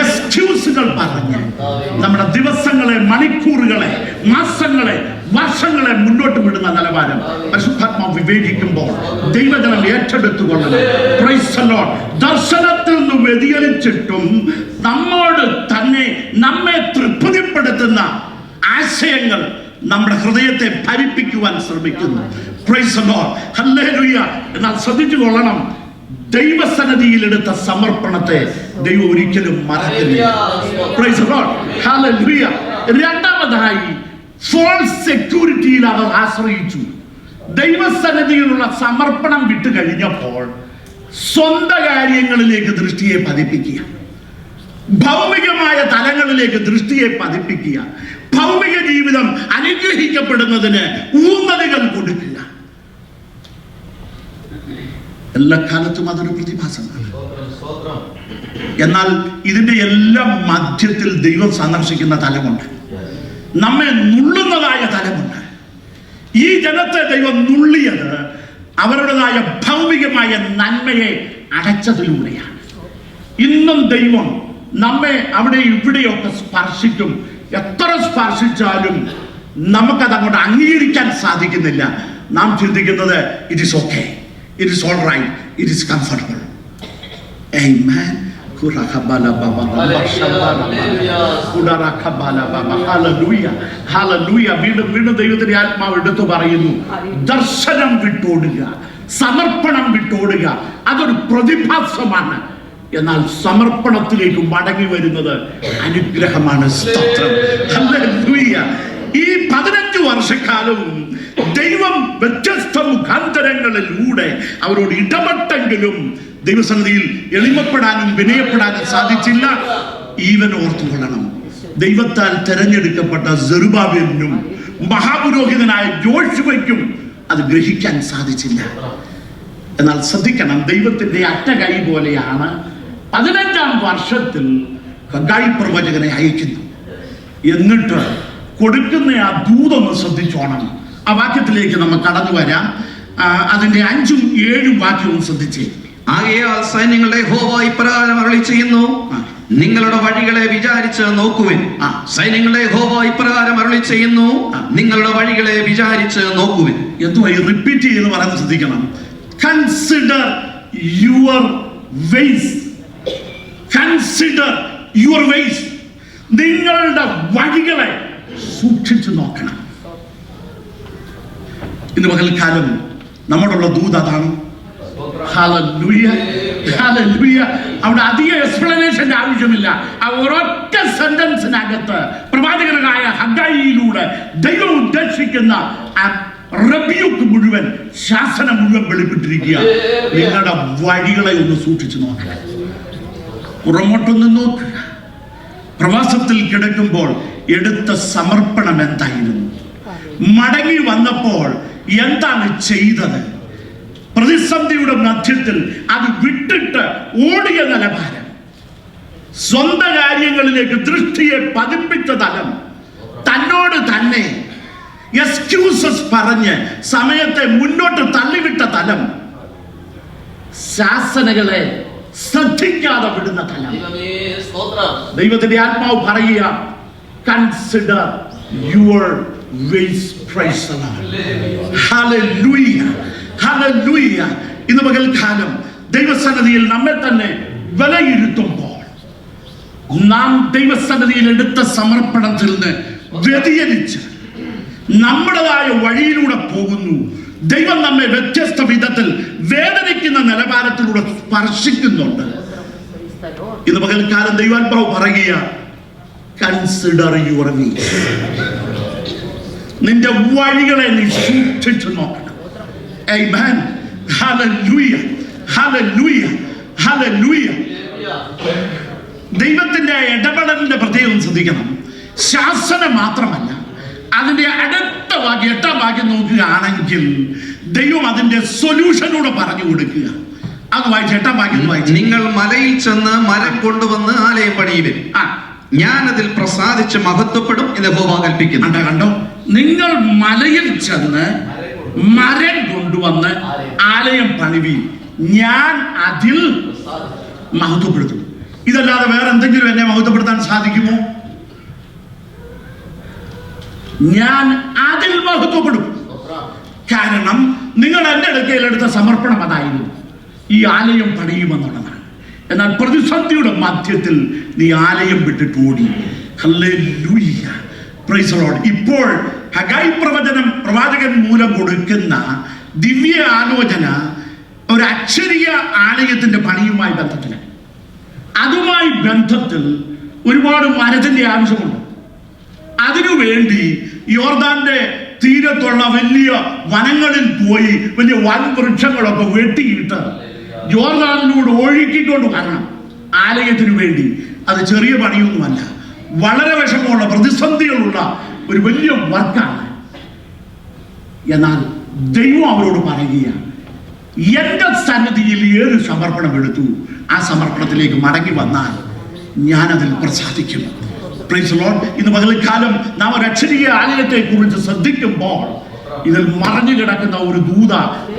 എക്സ്ക്യൂസുകൾ പറഞ്ഞ് നമ്മുടെ ദിവസങ്ങളെ, മണിക്കൂറുകളെ, മാസങ്ങളെ, വർഷങ്ങളെ മുന്നോട്ട് വിടുന്ന നിലവാരം പരിശുദ്ധാത്മാവ് വിവേചിക്കുമ്പോൾ ദൈവജനം ഏറ്റെടുത്തുകൊള്ളണം. Price the Lord. ദർശനത്തിൽ നിന്ന് വ്യതിചലിച്ചിട്ടും നമ്മോട് തന്നെ നമ്മെ തൃപ്തിപ്പെടുത്തുന്ന ആശയങ്ങൾ നമ്മുടെ ഹൃദയത്തെ ഭരിപ്പിക്കുവാൻ ശ്രമിക്കുന്നു. Praise the lord. ഹല്ലേലൂയ. എന്നാൽ ശ്രദ്ധിച്ചു കൊള്ളണം, ദൈവസന്നിധിയിൽ എടുത്ത സമർപ്പണത്തെ ദൈവം ഒരിക്കലും മറക്കുന്നില്ല. Praise the lord. ഹല്ലേലൂയ. രണ്ടാമതായി ഫോൾസ് സെക്യൂരിറ്റിയിൽ അവർ ആശ്രയിച്ചു. ദൈവസന്നിധിയിലുള്ള സമർപ്പണം വിട്ടു കഴിഞ്ഞപ്പോൾ സ്വന്തം കാര്യങ്ങളിലേക്ക് ദൃഷ്ടിയെ പതിപ്പിക്കുക, ഭൗമികമായ തലങ്ങളിലേക്ക് ദൃഷ്ടിയെ പതിപ്പിക്കുക, ഭൗമിക ജീവിതം അനുഗ്രഹിക്കപ്പെടുന്നതിന് ഊന്നലുകൾ കൊടുക്കുക. എല്ലാ കാലത്തും അതൊരു പ്രതിഭാസമാണ്. എന്നാൽ ഇതിന്റെ എല്ലാം മധ്യത്തിൽ ദൈവം സന്ദർശിക്കുന്ന തലമുണ്ട്, നമ്മെ നുള്ളുന്നതായ തലമുണ്ട്. ഈ ജനത്തെ ദൈവം നുള്ളിയത് അവരുടേതായ ഭൗമികമായ നന്മയെ അടച്ചതിലൂടെയാണ്. ഇന്നും ദൈവം നമ്മെ അവിടെ ഇവിടെയൊക്കെ സ്പർശിക്കും. എത്ര സ്പർശിച്ചാലും നമുക്കത് അങ്ങോട്ട് അംഗീകരിക്കാൻ സാധിക്കുന്നില്ല. നാം ചിന്തിക്കുന്നത് it is okay, it is all right, it is comfortable. ആമേൻ. വീണ്ടും ദൈവത്തിന്റെ ആത്മാവ് എടുത്തു പറയുന്നു, ദർശനം വിട്ടോടുക, സമർപ്പണം വിട്ടോടുക, അതൊരു പ്രതിഭാസമാണ്. എന്നാൽ സമർപ്പണത്തിലേക്ക് മടങ്ങി വരുന്നത് അനുഗ്രഹമാണ്. സ്തോത്രം. ഹല്ലേലൂയ. ഈ 15 വർഷക്കാലവും ദൈവം വ്യത്യസ്ത മുഖാന്തരങ്ങളിലൂടെ അവരോട് ഇടപെട്ടെങ്കിലും ദൈവസന്നിധിയിൽ എളിമപ്പെടാനും വിനയപ്പെടാനും സാധിച്ചില്ല. ഈവൻ ഓർത്തുകൊള്ളണം, ദൈവത്താൽ തെരഞ്ഞെടുക്കപ്പെട്ട സെറുബാബേലിനും മഹാപുരോഹിതനായ യോശുവയ്ക്കും അത് ഗ്രഹിക്കാൻ സാധിച്ചില്ല. എന്നാൽ ശ്രദ്ധിക്കണം, ദൈവത്തിന്റെ അറ്റകൈ പോലെയാണ് 15-ാം വർഷത്തിൽ ഹഗ്ഗായി പ്രവചകനെ അയക്കുന്നു. എന്നിട്ട് കൊടുക്കുന്ന ആ ദൂതൊന്ന് ശ്രദ്ധിച്ചോണം. ആ വാക്യത്തിലേക്ക് നമുക്ക് കടന്നു വരാം. അതിന്റെ 5ഉം 7ഉം വാക്യവും ശ്രദ്ധിച്ചേ. ആകയാൽ സൈന്യങ്ങളുടെ യഹോവ ഇപ്രകാരം അരുളി ചെയ്യുന്നു, നിങ്ങളുടെ വഴികളെ വിചാരിച്ച് നോക്കുവിൻ. സൈന്യങ്ങളുടെ യഹോവ ഇപ്രകാരം അരുളി ചെയ്യുന്നു, നിങ്ങളുടെ വഴികളെ വിചാരിച്ച് നോക്കുവിൻ. എന്തുവാ റിപ്പീറ്റ് ചെയ്യുന്ന പറയുന്നത് ശ്രദ്ധിക്കണം. Consider your vase, consider your vase. നിങ്ങളുടെ വഴികളെ സൂക്ഷിച്ചു നോക്കണം. ഇന്ന് പകൽക്കാലം നമ്മോടുള്ള ദൂത് അതാണ്. Hallelujah, hallelujah. അവിടെ അധികം എക്സ്പ്ലനേഷന്റെ ആവശ്യമില്ല. ആ ഒരൊറ്റ സെന്റൻസിനകത്ത് പ്രവാചകനായ ഹഗ്ഗായിയിലൂടെ ദൈവം ഉദ്ദേശിക്കുന്ന ആ റബ്യൂക്ക് മുഴുവൻ, ശാസനം മുഴുവൻ വെളിപ്പെട്ടിരിക്കുക. നിങ്ങളുടെ വഴികളെ ഒന്ന് സൂക്ഷിച്ചു നോക്കുക, പുറമോട്ടൊന്ന് നോക്കുക. പ്രവാസത്തിൽ കിടക്കുമ്പോൾ എടുത്ത സമർപ്പണം എന്തായിരുന്നു? മടങ്ങി വന്നപ്പോൾ എന്താണ് ചെയ്തത്? പ്രതിസന്ധിയുടെ മധ്യത്തിൽ അത് വിട്ടിട്ട് ഓടിയ നിലവാരം, സ്വന്തം കാര്യങ്ങളിലേക്ക് ദൃഷ്ടിയെ പതിപ്പിച്ച തലം, തന്നോട് തന്നെ എക്സ്ക്യൂസസ് പറഞ്ഞ് സമയത്തെ മുന്നോട്ട് തള്ളിവിട്ട തലം, ശാസനകളെ ശ്രദ്ധിക്കാതെ വിടുന്ന തലം. ദൈവത്തിന്റെ ആത്മാവ് പറയുക, consider your vase. Price the lord. Hallelujah, hallelujah. ഇന്ന് പകൽക്കാലം ദൈവസന്നിധിയിൽ നമ്മെ തന്നെ വിലയിരുത്തുമ്പോൾ നാം ദൈവസന്നിധിയിൽ എടുത്ത സമർപ്പണത്തിൽ നിന്ന് വ്യതിചലിച്ച് നമ്മുടേതായ വഴിയിലൂടെ പോകുന്നു. ദൈവം നമ്മെ വ്യത്യസ്ത വിധത്തിൽ വേദനിക്കുന്ന നിലവാരത്തിലൂടെ സ്പർശിക്കുന്നുണ്ട്. ഇന്ന് പകൽക്കാലം ദൈവാത്മാവ് പറയുക, കൺസിഡർ യുവർ വേസ്. നിന്റെ വഴികളെ നീ സൂക്ഷിച്ചു നോക്കണം. Amen. Hallelujah. Hallelujah. Hallelujah. ദൈവത്തിന്റെ ഇടപെടലിന്റെ പ്രത്യേകം ശ്രദ്ധിക്കണം. ശാസന മാത്രമല്ല, അതിന്റെ അടുത്ത വാക്യം 8-ാം വാക്യം നോക്കുകയാണെങ്കിൽ ദൈവം അതിന്റെ സൊല്യൂഷനൂടെ പറഞ്ഞു കൊടുക്കുക. അത് വായിച്ച് 8-ാം വാക്യം വായിച്ചു. നിങ്ങൾ മലയിൽ ചെന്ന് മരം കൊണ്ടുവന്ന് ആലയം പണിയുവിൻ, ഞാൻ അതിൽ പ്രസാദിച്ച് മഹത്വപ്പെടും എന്ന് യഹോവ കൽപ്പിക്കുന്നു. കണ്ടോ, നിങ്ങൾ മലയിൽ ചെന്ന് മരം കൊണ്ടുവന്ന് ആലയം പണിവീൻ, ഞാൻ അതിൽ മഹത്വപ്പെടുത്തും. ഇതല്ലാതെ വേറെ എന്തെങ്കിലും എന്നെ മഹത്വപ്പെടുത്താൻ സാധിക്കുമോ? ഞാൻ അതിൽ മഹത്വപ്പെടും. കാരണം നിങ്ങൾ എൻ്റെ അടുക്കലെടുത്ത സമർപ്പണം അതായിരുന്നു, ഈ ആലയം പണിയുമെന്നുള്ളതാണ്. എന്നാൽ പ്രതിസന്ധിയുടെ മധ്യത്തിൽ നീ ആലയം വിട്ടിട്ട് ഓടി. Hallelujah, price the Lord. ഇപ്പോൾ ഹഗായി പ്രവാചകൻ മൂലം കൊടുക്കുന്ന ദിവ്യ ആലോചന ഒരു അക്ഷരീയ ആലയത്തിന്റെ പണിയുമായി ബന്ധത്തിലാണ്. അതുമായി ബന്ധത്തിൽ ഒരുപാട് മരത്തിന്റെ ആവശ്യമുണ്ട്. അതിനുവേണ്ടി യോർദാന്റെ തീരത്തുള്ള വലിയ വനങ്ങളിൽ പോയി വലിയ വൻവൃക്ഷങ്ങളൊക്കെ വെട്ടിയിട്ട് യോർദാനിലൂടെ ഒഴുക്കിക്കൊണ്ട് വരണം ആലയത്തിനു വേണ്ടി. അത് ചെറിയ പണിയൊന്നുമല്ല, വളരെ വിഷമമുള്ള പ്രതിസന്ധികളുള്ള ഒരു വലിയ വർക്കാണ്. എന്നാൽ ദൈവം അവരോട് പറയുകയാണ്, എന്റെ സന്നിധിയിൽ ഏത് സമർപ്പണം എടുത്തു ആ സമർപ്പണത്തിലേക്ക് മടങ്ങി വന്നാൽ ഞാൻ അതിൽ പ്രസാദിക്കും. Price the Lord. ഇന്ന് പകൽക്കാലം നാം ഒരു അക്ഷരീയ ആലയത്തെ കുറിച്ച് ശ്രദ്ധിക്കുമ്പോൾ ഇതിൽ മറഞ്ഞു കിടക്കുന്ന ഒരു ദൂത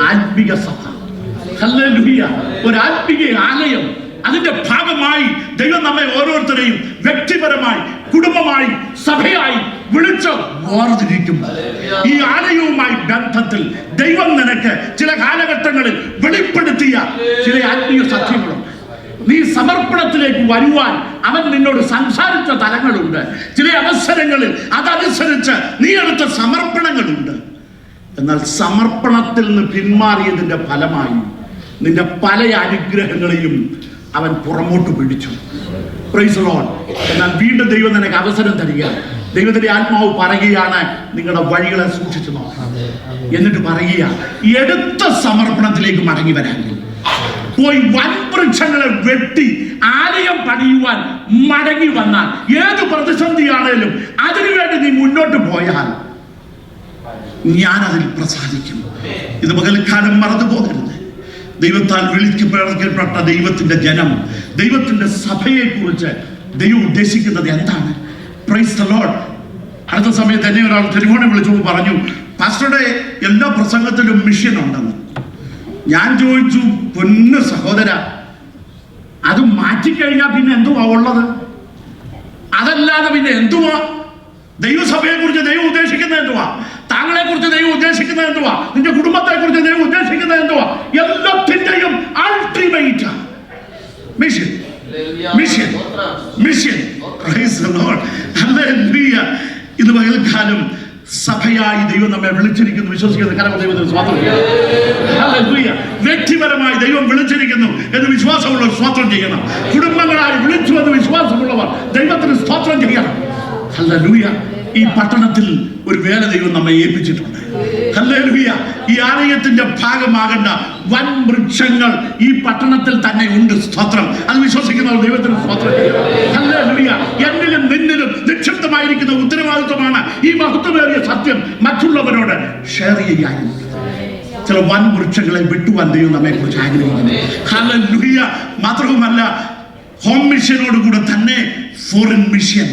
ആത്മിക സഭ. ഹല്ലേലൂയ. ഒരു ആത്മിക ആലയം, അതിന്റെ ഭാഗമായി ദൈവം നമ്മെ ഓരോരുത്തരെയും വ്യക്തിപരമായി, കുടുംബമായി, സഭയായി വിളിച്ച് വേർതിരിക്കുന്നു. ഈ ആലയവുമായി ബന്ധത്തിൽ ദൈവം നിനക്ക് ചില കാലഘട്ടങ്ങളിൽ വെളിപ്പെടുത്തിയ ചില ആത്മീയ സത്യങ്ങളുണ്ട്. നീ സമർപ്പണത്തിലേക്ക് വരുവാൻ അവൻ നിന്നോട് സംസാരിച്ച തലങ്ങളുണ്ട്. ചില അവസരങ്ങളിൽ അതനുസരിച്ച് നീ എടുത്ത സമർപ്പണങ്ങളുണ്ട്. എന്നാൽ സമർപ്പണത്തിൽ നിന്ന് പിന്മാറിയതിന്റെ ഫലമായി നിന്റെ പല അനുഗ്രഹങ്ങളെയും അവൻ പുറമോട്ട് പിടിച്ചു. Price the lord. എന്നാൽ വീണ്ടും ദൈവം നിനക്ക് അവസരം തരിക. ദൈവത്തിന്റെ ആത്മാവ് പറയുകയാണ്, നിങ്ങളുടെ വഴികളെ സൂക്ഷിച്ചു നോക്കണം. എന്നിട്ട് പറയുക, എടുത്ത സമർപ്പണത്തിലേക്ക് മടങ്ങി വരാൻ പോയി വൻവൃക്ഷങ്ങളെ വെട്ടി ആലയം പണിയുവാൻ മടങ്ങി വന്നാൽ, ഏത് പ്രതിസന്ധിയാണേലും അതിനുവേണ്ടി നീ മുന്നോട്ട് പോയാൽ ഞാൻ അതിൽ പ്രസാദിക്കും. ഇത് പകൽക്കാലം മറന്നു പോകരുത്. ദൈവത്താൽ വിളിക്കപ്പെട്ട ദൈവത്തിന്റെ ജനം, ദൈവത്തിന്റെ സഭയെ കുറിച്ച് ദൈവം ഉദ്ദേശിക്കുന്നത് എന്താണ്? Price the Lord. അടുത്ത സമയത്ത് എന്നെ ഒരാൾ ടെലിഫോണിൽ വിളിച്ചു പറഞ്ഞു, പാസ്റ്ററുടെ എല്ലാ പ്രസംഗത്തിലും മിഷൻ ഉണ്ടെന്ന്. ഞാൻ ചോദിച്ചു, പൊന്നു സഹോദര, അത് മാറ്റിക്കഴിഞ്ഞാൽ പിന്നെ എന്തുവാ ഉള്ളത്? അതല്ലാതെ പിന്നെ എന്തുവാ? ദൈവസഭയെ കുറിച്ച് ദൈവം ഉദ്ദേശിക്കുന്നത് എന്തുവാ? താങ്കളെ കുറിച്ച് ദൈവം ഉദ്ദേശിക്കുന്നത് എന്തുവാ? നിന്റെ കുടുംബത്തെ കുറിച്ച് ദൈവം ഉദ്ദേശിക്കുന്നത് എന്തുവാ? എല്ലാത്തിന്റെയും ultimate mission, mission, mission. Price the lord. Hallelujah. ഇന്ന് പകൽക്കാലം സഭയായി ദൈവം നമ്മെ വിളിച്ചിരിക്കുന്നു. വിശ്വസിക്കുന്നത് കരമ ദൈവത്തിന് സ്വാതന്ത്ര്യം. ഹല്ലേലൂയ. വ്യക്തിപരമായി ദൈവം വിളിച്ചിരിക്കുന്നു എന്ന് വിശ്വാസമുള്ളവർ സ്തോത്രം ചെയ്യണം. കുടുംബങ്ങളായി വിളിച്ചു എന്ന് വിശ്വാസമുള്ളവർ ദൈവത്തിന് സ്തോത്രം ചെയ്യണം. ഹല്ലേലൂയ. ഈ പട്ടണത്തിൽ ഒരു വേല ദൈവം നമ്മെ ഏൽപ്പിച്ചിട്ടുണ്ട്. ഹല്ലേലൂയ. ഈ ആലയത്തിന്റെ ഭാഗമാകേണ്ട വൻ വൃക്ഷങ്ങൾ ഈ പട്ടണത്തിൽ തന്നെ ഉണ്ട്. സ്തോത്രം. അത് വിശ്വസിക്കുന്നവർ ദൈവത്തിന് സ്തോത്രം ചെയ്യണം. ഹല്ലേലൂയ. എന്നിലും നിന്നിലും നിക്ഷിപ്തമായിരിക്കുന്ന ഉത്തരവാദിത്വമാണ് ഈ മഹത്വമേറിയ സത്യം മറ്റുള്ളവരോട് ഷെയർ ചെയ്യാനും. ചില വൻ വൃക്ഷങ്ങളെ വിട്ടുവാൻ ദൈവം നമ്മെ കുറിച്ച് ആഗ്രഹിക്കുന്നു. ഹല്ലേലൂയ. മാത്രവുമല്ല, ഹോം മിഷനോട് കൂടെ തന്നെ ഫോറിൻ മിഷൻ.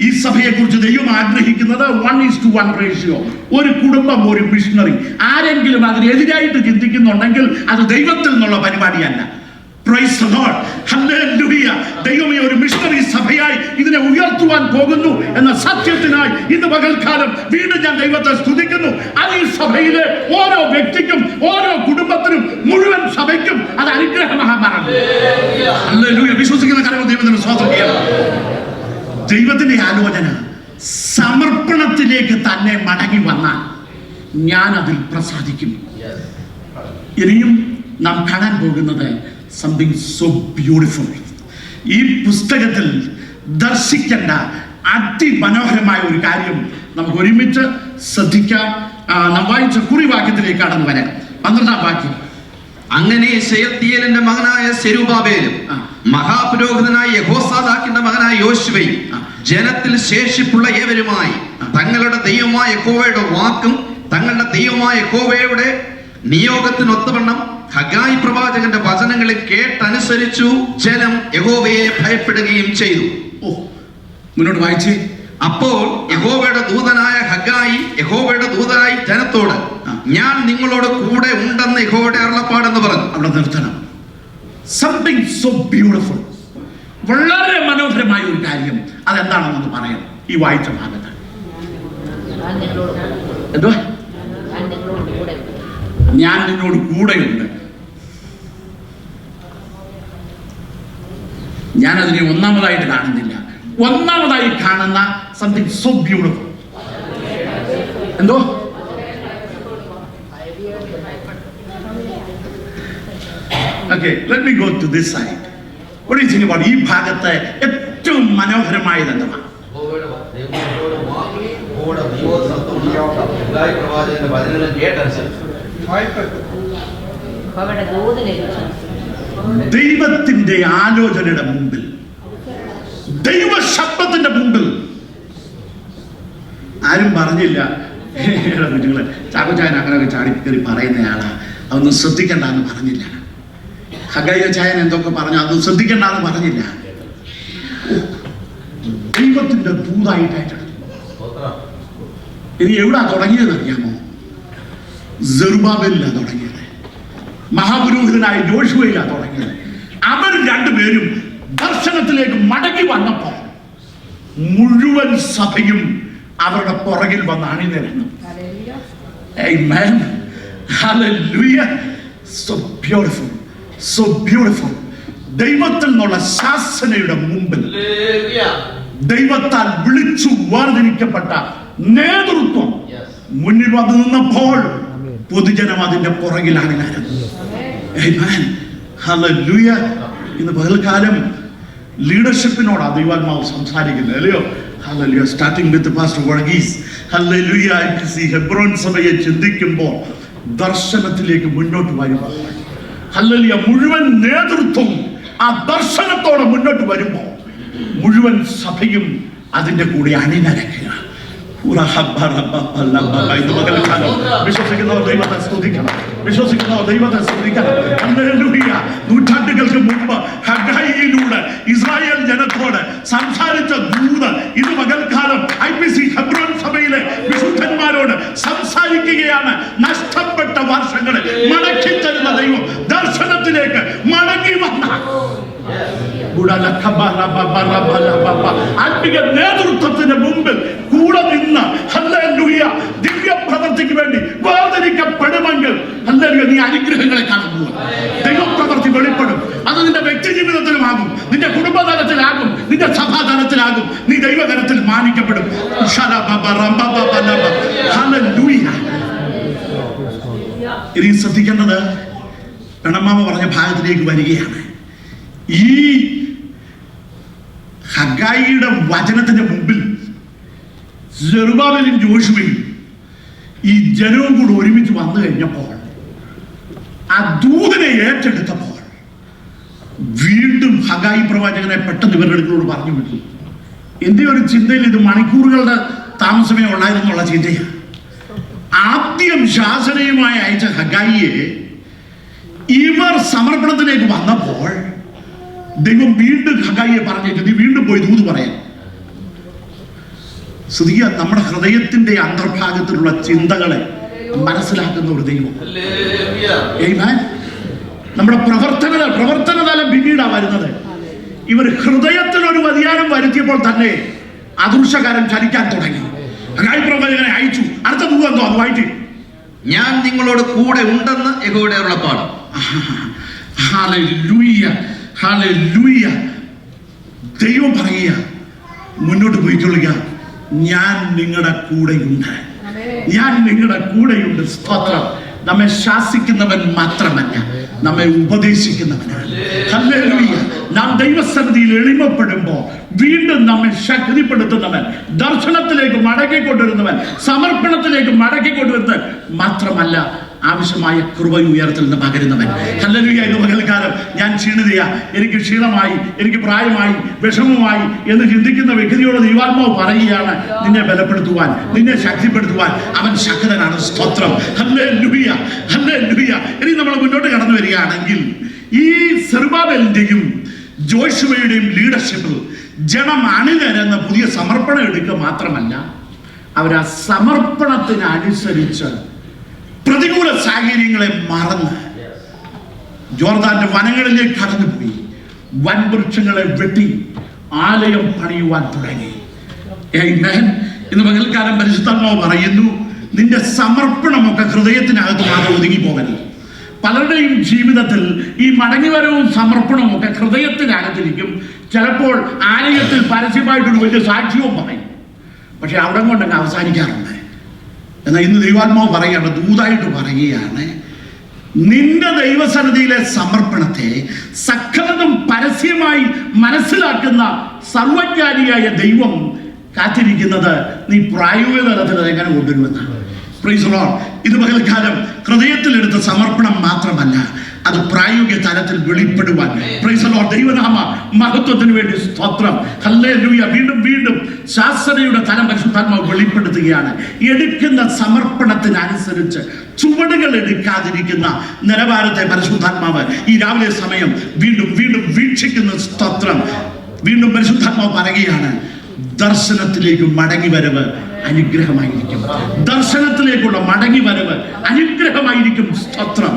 ഈ സഭയെ കുറിച്ച് ദൈവം ആഗ്രഹിക്കുന്നത് 1:1 റേഷ്യോ. ഒരു കുടുംബം ഒരു മിഷണറി. ആരെങ്കിലും അതിനെതിരായിട്ട് ചിന്തിക്കുന്നുണ്ടെങ്കിൽ അത് ദൈവത്തിൽ നിന്നുള്ള പരിപാടിയല്ല. Praise the lord. ഹല്ലേലൂയ. ദൈവമേ, ഒരു മിഷണറി സഭയായി ഇതിനെ ഉയർത്തുവാൻ പോകുന്നു എന്ന സത്യത്തിനായി ഇന്ന് പകൽക്കാലം വീണ്ടും ഞാൻ ദൈവത്തെ സ്തുതിക്കുന്നു. അത് ഈ സഭയിലെ ഓരോ വ്യക്തിക്കും, ഓരോ കുടുംബത്തിനും, മുഴുവൻ സഭയ്ക്കും അത് അനുഗ്രഹമായി മാറണം. ഹല്ലേലൂയ. വിശ്വസിക്കുന്ന കാര്യം ദൈവത്തിന് സ്തോത്രം ചെയ്യണം. ദൈവത്തിന്റെ ആലോചന സമർപ്പണത്തിലേക്ക് തന്നെ മടങ്ങി വന്നാൽ ഞാൻ അതിൽ പ്രസാദിക്കും. ഇനിയും നാം കാണാൻ പോകുന്നത് സംതിങ് സോ ബ്യൂട്ടിഫുൾ. ഈ പുസ്തകത്തിൽ ദർശിക്കേണ്ട അതിമനോഹരമായ ഒരു കാര്യം നമുക്ക് ഒരുമിച്ച് ശ്രദ്ധിക്കാം. നാം വായിച്ച കുറിവാക്യത്തിലേക്ക് കടന്നു വരാം. 12-ാം വാക്യം. അങ്ങനെ ശെയൽത്തീയേലിന്റെ മകനായ സെരുബ്ബാബേലും മഹാപുരോഹിതനായ യഹോസാദാക്കിന്റെ മകനായ യോശുവയും ജനത്തിൽ ശേഷിപ്പുള്ള ഏവരുമായി തങ്ങളുടെ ദൈവമായ യഹോവയുടെ വാക്കും തങ്ങളുടെ ദൈവമായ യഹോവയുടെ നിയോഗത്തിനൊത്തവണ്ണം ഹഗായി പ്രവാചകന്റെ വചനങ്ങളെ കേട്ടനുസരിച്ചു ജനം യഹോവയെ ഭയപ്പെടുകയും ചെയ്തു. മുന്നോട്ട് വായിച്ചേ. അപ്പോൾ യഹോവയുടെ ദൂതനായ ഹഗായി യഹോവയുടെ ദൂതനായി ജനത്തോട് ഞാൻ നിങ്ങളോട് കൂടെ ഉണ്ടെന്ന് യഹോവയുടെ അരുളപ്പാടെന്ന് പറഞ്ഞു. അവിടെ നിർത്തണം. സംതിങ് സോ ബ്യൂട്ടിഫുൾ, വളരെ മനോഹരമായ ഒരു കാര്യം. അതെന്താണെന്ന് പറയാം ഈ വായിച്ച ഭാഗത്ത്. എന്തോ ഞാൻ നിന്നോട് കൂടെയുണ്ട്. ഞാനതിനെ ഒന്നാമതായിട്ട് കാണുന്നില്ല. ഒന്നാമതായി കാണുന്ന സംതിങ് സോ ബ്യൂട്ടിഫുൾ. എന്തോ Okay, let me go to this side. What do you think about ഈ ഭാഗത്തെ ഏറ്റവും മനോഹരമായത് എന്താണ്? ദൈവത്തിന്റെ ആലോചനയുടെ മുമ്പിൽ, ദൈവ ശബ്ദത്തിന്റെ മുമ്പിൽ ആരും പറഞ്ഞില്ല കുഞ്ഞുങ്ങളെ ചാക്കോച്ചായൻ അങ്ങനെയൊക്കെ ചാടിക്കറി പറയുന്നയാളാ, അതൊന്നും ശ്രദ്ധിക്കണ്ടെന്ന് പറഞ്ഞില്ല. ഹഗായി ചായൻ എന്തൊക്കെ പറഞ്ഞു, അതൊന്നും ശ്രദ്ധിക്കണ്ടെന്ന് പറഞ്ഞില്ല. ദൈവത്തിന്റെ ദൂതായിട്ടായിട്ട് ഇനി എവിടാ തുടങ്ങിയതെന്ന് അറിയാമോ? സെരുബ്ബാബേലിലാ തുടങ്ങിയത്. മഹാപുരോഹിതനായ യോശുവയിലാ തുടങ്ങിയത്. അവർ രണ്ടുപേരും ദർശനത്തിലേക്ക് മടങ്ങി വന്നപ്പോൾ മുഴുവൻ സഭയും അവരുടെ പുറകിൽ വന്ന് അണിനിരന്നു. Amen. Hallelujah. So beautiful. So beautiful. ദൈവത്തിൽ നിന്നുള്ള ശാസനയുടെ മുമ്പിൽ ദൈവത്താൽ വിളിച്ചു വേർതിരിക്കപ്പെട്ട നേതൃത്വം മുന്നിൽ വന്നു നിന്നപ്പോൾ പൊതുജനം അതിന്റെ പുറകിലാണ് നടന്നത്. Amen. Hallelujah. ഇന്ന് പകൽക്കാലം ലീഡർഷിപ്പിനോടാ ദൈവാത്മാവ് സംസാരിക്കുന്നത്, അല്ലയോ? Hallelujah. Starting with Pastor Varghese. Hallelujah. Hebron സഭയെ ചിന്തിക്കുമ്പോൾ ദർശനത്തിലേക്ക് മുന്നോട്ട് വരുമ്പോൾ, ഹല്ലേലൂയ, മുഴുവൻ നേതൃത്വം ആ ദർശനത്തോടെ മുന്നോട്ട് വരുമ്പോൾ മുഴുവൻ സഭയും അതിന്റെ കൂടെ അണിനിരക്കുക. വിശ്വസിക്കുന്നവർ ദൈവത്തെ സ്തുതിക്കണം. വിശ്വസിക്കുന്നവർ ദൈവത്തെ സ്തുതിക്കണം. ഹല്ലേലൂയ. നൂറ്റാണ്ടുകൾക്ക് മുമ്പ് ഹഗായിയിലൂടെ ഇസ്രായേൽ ജനത്തോട് സംസാരിച്ച ദൂത് ഇത് പകൽക്കാലം IPC ഹെബ്രോൻ സഭയിലെ വിശുദ്ധന്മാരോട് സംസാരിക്കുകയാണ്. നഷ്ടപ്പെട്ട വർഷങ്ങളെ മടക്കി തരുന്ന ദൈവം ദർശനത്തിലേക്ക് മടങ്ങി വന്ന ആത്മിക നേതൃത്വത്തിന് മുമ്പിൽ കൂടെ നിന്ന് ഹല്ലേലൂയ ദിവ്യ പ്രവൃത്തിക്ക് വേണ്ടി വേർതിരിക്കപ്പെടുമെങ്കിൽ ഹല്ലേലൂയ നീ അനുഗ്രഹങ്ങളെ കാണുന്നു. ദൈവപ്രവൃത്തി വെളിപ്പെടും. അത് നിന്റെ വ്യക്തി ജീവിതത്തിലുമാകും, നിന്റെ കുടുംബതലത്തിലാകും, നിന്റെ സഭാതലത്തിലാകും. നീ ദൈവകരത്തിൽ മാനിക്കപ്പെടും. ഇനി ശ്രദ്ധിക്കേണ്ടത് പെണ്ണമ്മാമ പറഞ്ഞ ഭാഗത്തിലേക്ക് വരികയാണ്. ഈ ഹഗായിയുടെ വചനത്തിന്റെ മുമ്പിൽ സെരുബ്ബാബേലും യോശുവയും ഈ ജനവും കൂടെ ഒരുമിച്ച് വന്നു കഴിഞ്ഞപ്പോൾ, ആ ദൂതനെ ഏറ്റെടുത്തപ്പോൾ വീണ്ടും ഹഗായി പ്രവാചകനെ പെട്ടെന്ന് ഇവരുടെ അടുത്തോട് പറഞ്ഞു വിട്ടു. എന്റെ ഒരു ചിന്തയിൽ ഇത് മണിക്കൂറുകളുടെ താമസമേ ഉള്ളായിരുന്നുള്ള ചിന്തയാണ്. ആദ്യം ശാസനയുമായി അയച്ച ഹഗായിയെ ഇവർ സമർപ്പണത്തിലേക്ക് വന്നപ്പോൾ ദൈവം വീണ്ടും ഹഗായിയെ പറഞ്ഞേക്ക്, നീ വീണ്ടും പോയി ദൂത് പറയാൻ. ശ്രദ്ധിക്കുക, നമ്മുടെ ഹൃദയത്തിന്റെ അന്തർഭാഗത്തിലുള്ള ചിന്തകളെ മനസ്സിലാക്കുന്ന ഒരു ദൈവം. നമ്മുടെ പ്രവർത്തന തലം പിന്നീടാ വരുന്നത്. ഇവർ ഹൃദയത്തിൽ ഒരു വ്യതിയാനം വരുത്തിയപ്പോൾ തന്നെ അദൃശ്യകാരൻ ചലിക്കാൻ തുടങ്ങി. ഹഗായി പ്രവാചകനെ അയച്ചു. അടുത്ത ദൂത് എന്തോ അത് വായിച്ചു. ഞാൻ നിങ്ങളോട് കൂടെ ഉണ്ടെന്ന് യഹോവയുടെ അരുളപ്പാട്. Hallelujah, hallelujah. ദൈവം പറയുക, മുന്നോട്ട് പോയിക്കൊള്ളുക, ഞാൻ നിങ്ങളുടെ കൂടെയുണ്ട്. ഞാൻ നിങ്ങളുടെ കൂടെയുണ്ട്. സ്തോത്രം. നമ്മെ ശാസിക്കുന്നവൻ മാത്രമല്ല, നമ്മെ ഉപദേശിക്കുന്നവനാണ്. ഹല്ലേലൂയ. നാം ദൈവസന്നിധിയിൽ എളിമപ്പെടുമ്പോൾ വീണ്ടും നമ്മെ ശക്തിപ്പെടുത്തുന്നവൻ, ദർശനത്തിലേക്ക് മടക്കിക്കൊണ്ടിരുന്നവൻ, സമർപ്പണത്തിലേക്ക് മടക്കിക്കൊണ്ടിരുന്നവൻ മാത്രമല്ല, ആവശ്യമായ കൃപ ഉയർത്തിൽ നിന്ന് പകരുന്നവൻ. ഹല്ലേലൂയ. ഇന്ന് പകൽക്കാലം ഞാൻ ക്ഷീണിതയാ, എനിക്ക് ക്ഷീണമായി, എനിക്ക് പ്രായമായി, വിഷമമായി എന്ന് ചിന്തിക്കുന്ന വ്യക്തിയോട് ദൈവാത്മാവ് പറയുകയാണ്, നിന്നെ ബലപ്പെടുത്തുവാൻ, നിന്നെ ശക്തിപ്പെടുത്തുവാൻ അവൻ ശക്തനാണ്. സ്തോത്രം. Hallelujah, hallelujah. ഇനി നമ്മൾ മുന്നോട്ട് കടന്നു വരികയാണെങ്കിൽ ഈ സെറുബ്ബാബേലിന്റെയും ജോഷുവയുടെയും ലീഡർഷിപ്പിൽ ജനം അണിനിരന്ന പുതിയ സമർപ്പണം എടുക്കുക മാത്രമല്ല, അവരാ സമർപ്പണത്തിനനുസരിച്ച് പ്രതികൂല സാഹചര്യങ്ങളെ മറന്ന് ജോർദാന്റെ വനങ്ങളിലേക്ക് കടന്നുപോയി വൻവൃക്ഷങ്ങളെ വെട്ടി ആലയം പണിയുവാൻ തുടങ്ങി. ആമേൻ. ഇന്ന് പകൽക്കാലം പരിശുദ്ധാത്മാവ് പറയുന്നു, നിന്റെ സമർപ്പണമൊക്കെ ഹൃദയത്തിനകത്ത് മാത്രം ഒതുങ്ങി പോകരുത്. പലരുടെയും ജീവിതത്തിൽ ഈ മടങ്ങിവരവും സമർപ്പണവും ഒക്കെ ഹൃദയത്തിനകത്തിരിക്കും. ചിലപ്പോൾ ആലയത്തിൽ പരസ്യമായിട്ടൊരു വലിയ സാക്ഷ്യവും പറയും, പക്ഷെ അവിടെ കൊണ്ടങ്ങ് അവസാനിക്കാറുണ്ട്. എന്നാൽ ഇന്ന് ദൈവാത്മാവ് പറയുകയാണ്, ദൂതായിട്ട് പറയുകയാണ്, നിന്റെ ദൈവസന്നിധിയിലെ സമർപ്പണത്തെ സകലതും പരസ്യമായി മനസ്സിലാക്കുന്ന സർവജ്ഞാനിയായ ദൈവം കാത്തിരിക്കുന്നത് നീ പ്രായോഗിക തലത്തിൽ അതെങ്ങനെ കൊണ്ടുവരുമെന്നാണ്. Price the Lord. ഇത് പകൽക്കാലം ഹൃദയത്തിലെടുത്ത സമർപ്പണം മാത്രമല്ല, അത് പ്രായോഗിക തലത്തിൽ വെളിപ്പെടുവാൻ. Praise the lord. ദൈവനാമ മഹത്വത്തിന് വേണ്ടി സ്തോത്രം. ഹല്ലേലൂയ. വീണ്ടും വീണ്ടും ശാസ്ത്രയുടെ തലം പരിശുദ്ധാത്മാവ് വെളിപ്പെടുത്തുകയാണ്. എടുക്കുന്ന സമർപ്പണത്തിനനുസരിച്ച് ചുവടുകൾ എടുക്കാതിരിക്കുന്ന നിലവാരത്തെ പരിശുദ്ധാത്മാവ് ഈ രാവിലെ സമയം വീണ്ടും വീണ്ടും വീക്ഷിക്കുന്ന സ്തോത്രം. വീണ്ടും പരിശുദ്ധാത്മാവ് പറയുകയാണ്, ദർശനത്തിലേക്ക് മടങ്ങി വരവ് അനുഗ്രഹമായിരിക്കും. ദർശനത്തിലേക്കുള്ള മടങ്ങി വരവ് അനുഗ്രഹമായിരിക്കും. സ്തോത്രം.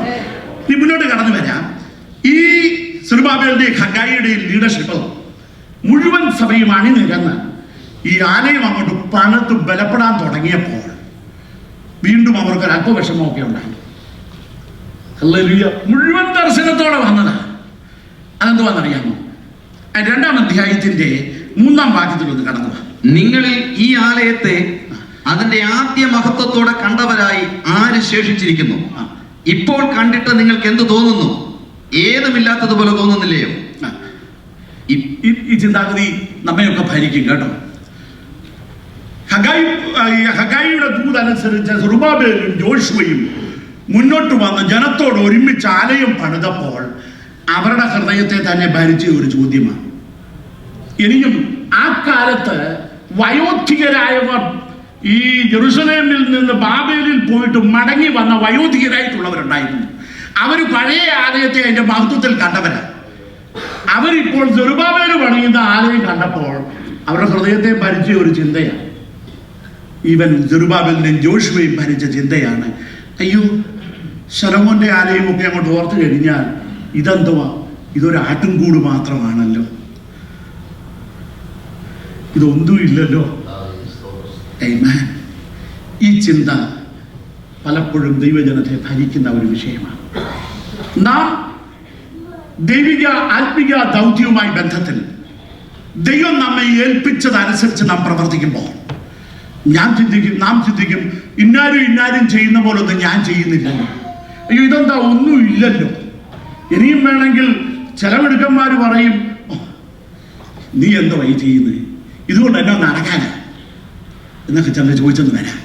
ഈ മുന്നോട്ട് കടന്നു വരാം. ഈ സെറുബ്ബാബേലിന്റെയും ഹഗ്ഗായിയുടെയും ലീഡർഷിപ്പ് മുഴുവൻ സഭയും അണിനിരന്ന് ഈ ആലയം അങ്ങോട്ട് പണിത് ബലപ്പെടാൻ തുടങ്ങിയപ്പോൾ വീണ്ടും അവർക്ക് ഒരു അല്പവിഷമമൊക്കെ ഉണ്ടായി. ഹല്ലേലൂയ. മുഴുവൻ ദർശനത്തോടെ വന്നതാണ്. അതെന്തുവാന്നറിയാമോ? 2-ാം അധ്യായത്തിന്റെ 3-ാം വാക്യത്തിലൊന്ന് കടന്നു വാ. നിങ്ങളിൽ ഈ ആലയത്തെ അതിന്റെ ആദ്യ മഹത്വത്തോടെ കണ്ടവരായി ആര് ശേഷിച്ചിരിക്കുന്നു? ഇപ്പോൾ കണ്ടിട്ട് നിങ്ങൾക്ക് എന്ത് തോന്നുന്നു? ഏതുമില്ലാത്തതുപോലെ തോന്നുന്നില്ലയോ? ഈ ചിന്താഗതി നമ്മയൊക്കെ ഭരിക്കും കേട്ടോ. ഹഗ്ഗായിയുടെ ദൂതനുസരിച്ച് സെറുബ്ബാബേലും ജോഷുവയും മുന്നോട്ട് വന്ന് ജനത്തോട് ഒരുമിച്ച് ആലയം പണിതപ്പോൾ അവരുടെ ഹൃദയത്തെ തന്നെ ഭരിച്ച ഒരു ചോദ്യമാണ്. ഇനിയും ആ കാലത്ത് വയോധികരായവർ ഈ ജെറുസലേമിൽ നിന്ന് ബാബേലിൽ പോയിട്ട് മടങ്ങി വന്ന വയോധികരായിട്ടുള്ളവരുണ്ടായിരുന്നു. അവർ പഴയ ആലയത്തെ അതിന്റെ മഹത്വത്തിൽ കണ്ടവരാണ്. അവരിപ്പോൾ സെറുബ്ബാബേൽ പണിയുന്ന ആലയം കണ്ടപ്പോൾ അവരുടെ ഹൃദയത്തെ ഭരിച്ച ഒരു ചിന്തയാണ്. ഈവൻ സെറുബ്ബാബേലിനെയും ജോഷുവയും ഭരിച്ച ചിന്തയാണ്, അയ്യോ ശലോമോന്റെ ആലയമൊക്കെ അങ്ങോട്ട് ഓർത്തു കഴിഞ്ഞാൽ ഇതെന്തുവാ, ഇതൊരു ആട്ടുംകൂട് മാത്രമാണല്ലോ, ഇതൊന്നുമില്ലല്ലോ. ആമേൻ. ഈ ചിന്ത പലപ്പോഴും ദൈവജനത്തെ ഭരിക്കുന്ന ഒരു വിഷയമാണ്. നാം ദൈവിക ആത്മിക ദൗത്യവുമായി ബന്ധത്തിൽ ദൈവം നമ്മെ ഏൽപ്പിച്ചതനുസരിച്ച് നാം പ്രവർത്തിക്കുമ്പോൾ നാം ചിന്തിക്കും ഇന്നാരും ചെയ്യുന്ന പോലൊന്നും ഞാൻ ചെയ്യുന്നില്ലല്ലോ, അയ്യോ ഇതെന്താ ഒന്നും ഇല്ലല്ലോ. ഇനിയും വേണമെങ്കിൽ ചെലവെടുക്കന്മാർ പറയും, നീ എന്തോ ഈ ചെയ്യുന്നത്, ഇതുകൊണ്ട് എന്നെ നടക്കാനാ എന്നൊക്കെ ചില ചോദിച്ചെന്ന് വരാം.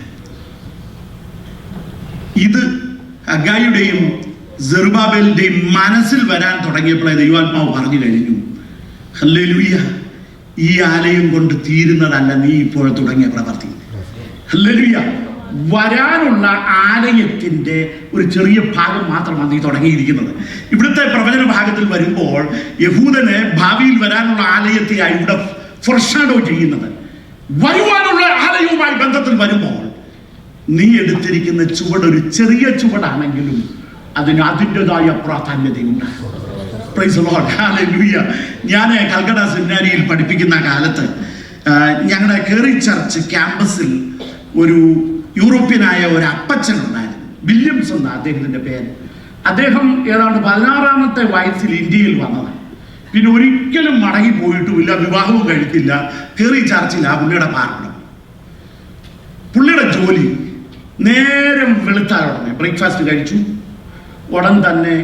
ഇത് ഹഗ്ഗായിയുടെയും സെറുബ്ബാബേലിന്റെയും മനസ്സിൽ വരാൻ തുടങ്ങിയപ്പോഴേ ദൈവാത്മാവ് പറഞ്ഞു കഴിഞ്ഞു, ഹല്ലേലൂയ, ഈ ആലയം കൊണ്ട് തീരുന്നതല്ല നീ ഇപ്പോൾ തുടങ്ങിയ പ്രവർത്തി. ഹല്ലേലൂയ. വരാനുള്ള ആലയത്തിന്റെ ഒരു ചെറിയ ഭാഗം മാത്രമാണ് നീ തുടങ്ങിയിരിക്കുന്നത്. ഇവിടുത്തെ പ്രവചന ഭാഗത്തിൽ വരുമ്പോൾ യഹൂദന് ഭാവിയിൽ വരാനുള്ള ആലയത്തെയായി ഇവിടെ ഫോർഷാഡോ ചെയ്യുന്നത്. വരുവാനുള്ള ആലയവുമായി ബന്ധത്തിൽ വരുമ്പോൾ നീ എടുത്തിരിക്കുന്ന ചുവട് ഒരു ചെറിയ ചുവടാണെങ്കിലും അതിന് അതിൻ്റെതായ പ്രാധാന്യതയുണ്ട്. Praise the lord. ഹല്ലേലൂയ. ഞാൻ കൽക്കട്ട സെമിനാരിയിൽ പഠിപ്പിക്കുന്ന കാലത്ത് ഞങ്ങളുടെ കേറി ചർച്ച് ക്യാമ്പസിൽ ഒരു യൂറോപ്യനായ ഒരു അപ്പച്ചൻ ഉണ്ടായിരുന്നു. വില്യംസ് എന്ന അദ്ദേഹത്തിൻ്റെ പേര്. അദ്ദേഹം ഏതാണ്ട് 16-ാമത്തെ വയസ്സിൽ ഇന്ത്യയിൽ വന്നതാണ്. പിന്നെ ഒരിക്കലും മടങ്ങി പോയിട്ടുമില്ല, വിവാഹവും കഴിക്കില്ല. കേറി ചർച്ചില്ല പുള്ളിയുടെ പാർപ്പിടം. പുള്ളിയുടെ ജോലി നേരം വെളുത്താൽ ഉടനെ ബ്രേക്ക്ഫാസ്റ്റ് കഴിച്ചു, ഉടൻ തന്നെ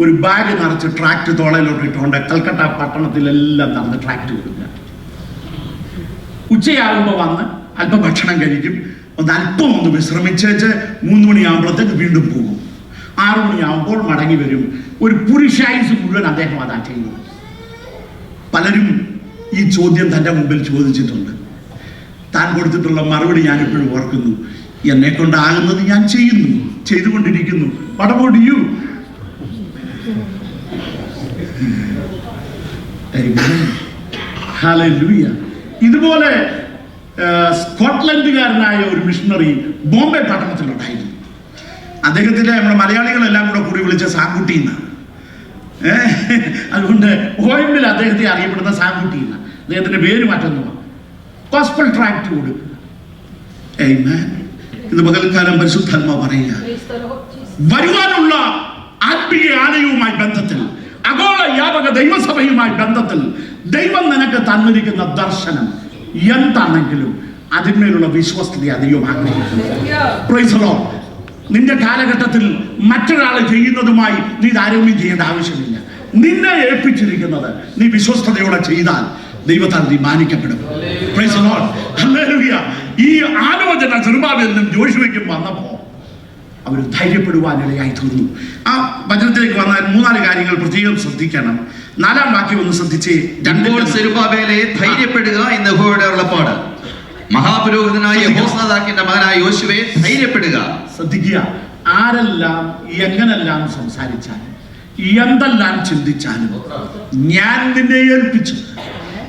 ഒരു ബാഗ് നിറച്ച് ട്രാക്ട് തോളയിലോട്ട് ഇട്ടുകൊണ്ട് കൽക്കട്ട പട്ടണത്തിലെല്ലാം നടന്ന് ട്രാക്ട് കൊടുക്കുക. ഉച്ചയാകുമ്പോൾ വന്ന് അല്പം ഭക്ഷണം കഴിക്കും, അല്പം ഒന്ന് വിശ്രമിച്ചേച്ച് 3 മണിയാകുമ്പോഴത്തേക്ക് വീണ്ടും പോകും. 6 മണിയാവുമ്പോൾ മടങ്ങി വരും. ഒരു പുരുഷായുസ് മുഴുവൻ അദ്ദേഹം അതാ ചെയ്യുന്നത്. പലരും ഈ ചോദ്യം തൻ്റെ മുമ്പിൽ ചോദിച്ചിട്ടുണ്ട്. താൻ കൊടുത്തിട്ടുള്ള മറുപടി ഞാനിപ്പോഴും ഓർക്കുന്നു. എന്നെ കൊണ്ടാകുന്നത് ഞാൻ ചെയ്യുന്നു, ചെയ്തുകൊണ്ടിരിക്കുന്നു. What about you? Hallelujah. ഇതുപോലെ സ്കോട്ട്ലൻഡുകാരനായ ഒരു മിഷണറി ബോംബെ പട്ടണത്തിലുണ്ടായിരുന്നു. അദ്ദേഹത്തിലെ നമ്മുടെ മലയാളികളെല്ലാം കൂടി വിളിച്ച സാങ്കുട്ടി എന്നാണ്. അതുകൊണ്ട് ഓയിമ്പിൽ അദ്ദേഹത്തെ അറിയപ്പെടുന്ന സാങ്കുട്ടി എന്നാണ്. അദ്ദേഹത്തിന്റെ പേര് മറ്റൊന്നുമാണ്. ഗോസ്പൽ ട്രാക്ട് കൊടുക്കുക. ഇന്ന് പകൽക്കാലം പരിശുദ്ധാത്മാവ് പറയുക, വരുവാനുള്ള ആത്മീയ ആലയവുമായി ബന്ധത്തിൽ, ആഗോള വ്യാപക ദൈവസഭയുമായി ബന്ധത്തിൽ ദൈവം നിനക്ക് തന്നിരിക്കുന്ന ദർശനം എന്താണെങ്കിലും അതിന്മേലുള്ള വിശ്വസ്തത ദൈവം ആഗ്രഹിക്കുന്നു. Price the Lord. നിന്റെ കാലഘട്ടത്തിൽ മറ്റൊരാൾ ചെയ്യുന്നതുമായി നീ താരതമ്യം ചെയ്യേണ്ട ആവശ്യമില്ല. നിന്നെ ഏൽപ്പിച്ചിരിക്കുന്നത് നീ വിശ്വസ്തയോടെ ചെയ്താൽ ദൈവത്താൽ നീ മാനിക്കപ്പെടും. Praise the lord. ഹല്ലേലൂയ. ഈ ആലോചന സെറുബ്ബാബേലിനും യോശുവയ്ക്കും വന്നപ്പോൾ അവർ ധൈര്യപ്പെടുവാനിടയായി തീർന്നു. ആ വചനത്തിലേക്ക് വന്നാൽ 3-4 കാര്യങ്ങൾ പ്രത്യേകം ശ്രദ്ധിക്കണം. 4-ാം വാക്യം ഒന്ന് ശ്രദ്ധിച്ചേ. ഇപ്പോൾ സെരുബ്ബാബേലേ ധൈര്യപ്പെടുക എന്ന് യഹോവയുടെ അരുളപ്പാട്. മഹാപുരോഹിതനായ യെഹോസാദാക്കിന്റെ മകനായ യോശുവേ ധൈര്യപ്പെടുക. ശ്രദ്ധിക്കുക. ആരെല്ലാം എങ്ങനെല്ലാം സംസാരിച്ചാലും എന്തെല്ലാം ചിന്തിച്ചാലും ഞാൻ നിന്നെ ഏൽപ്പിച്ചു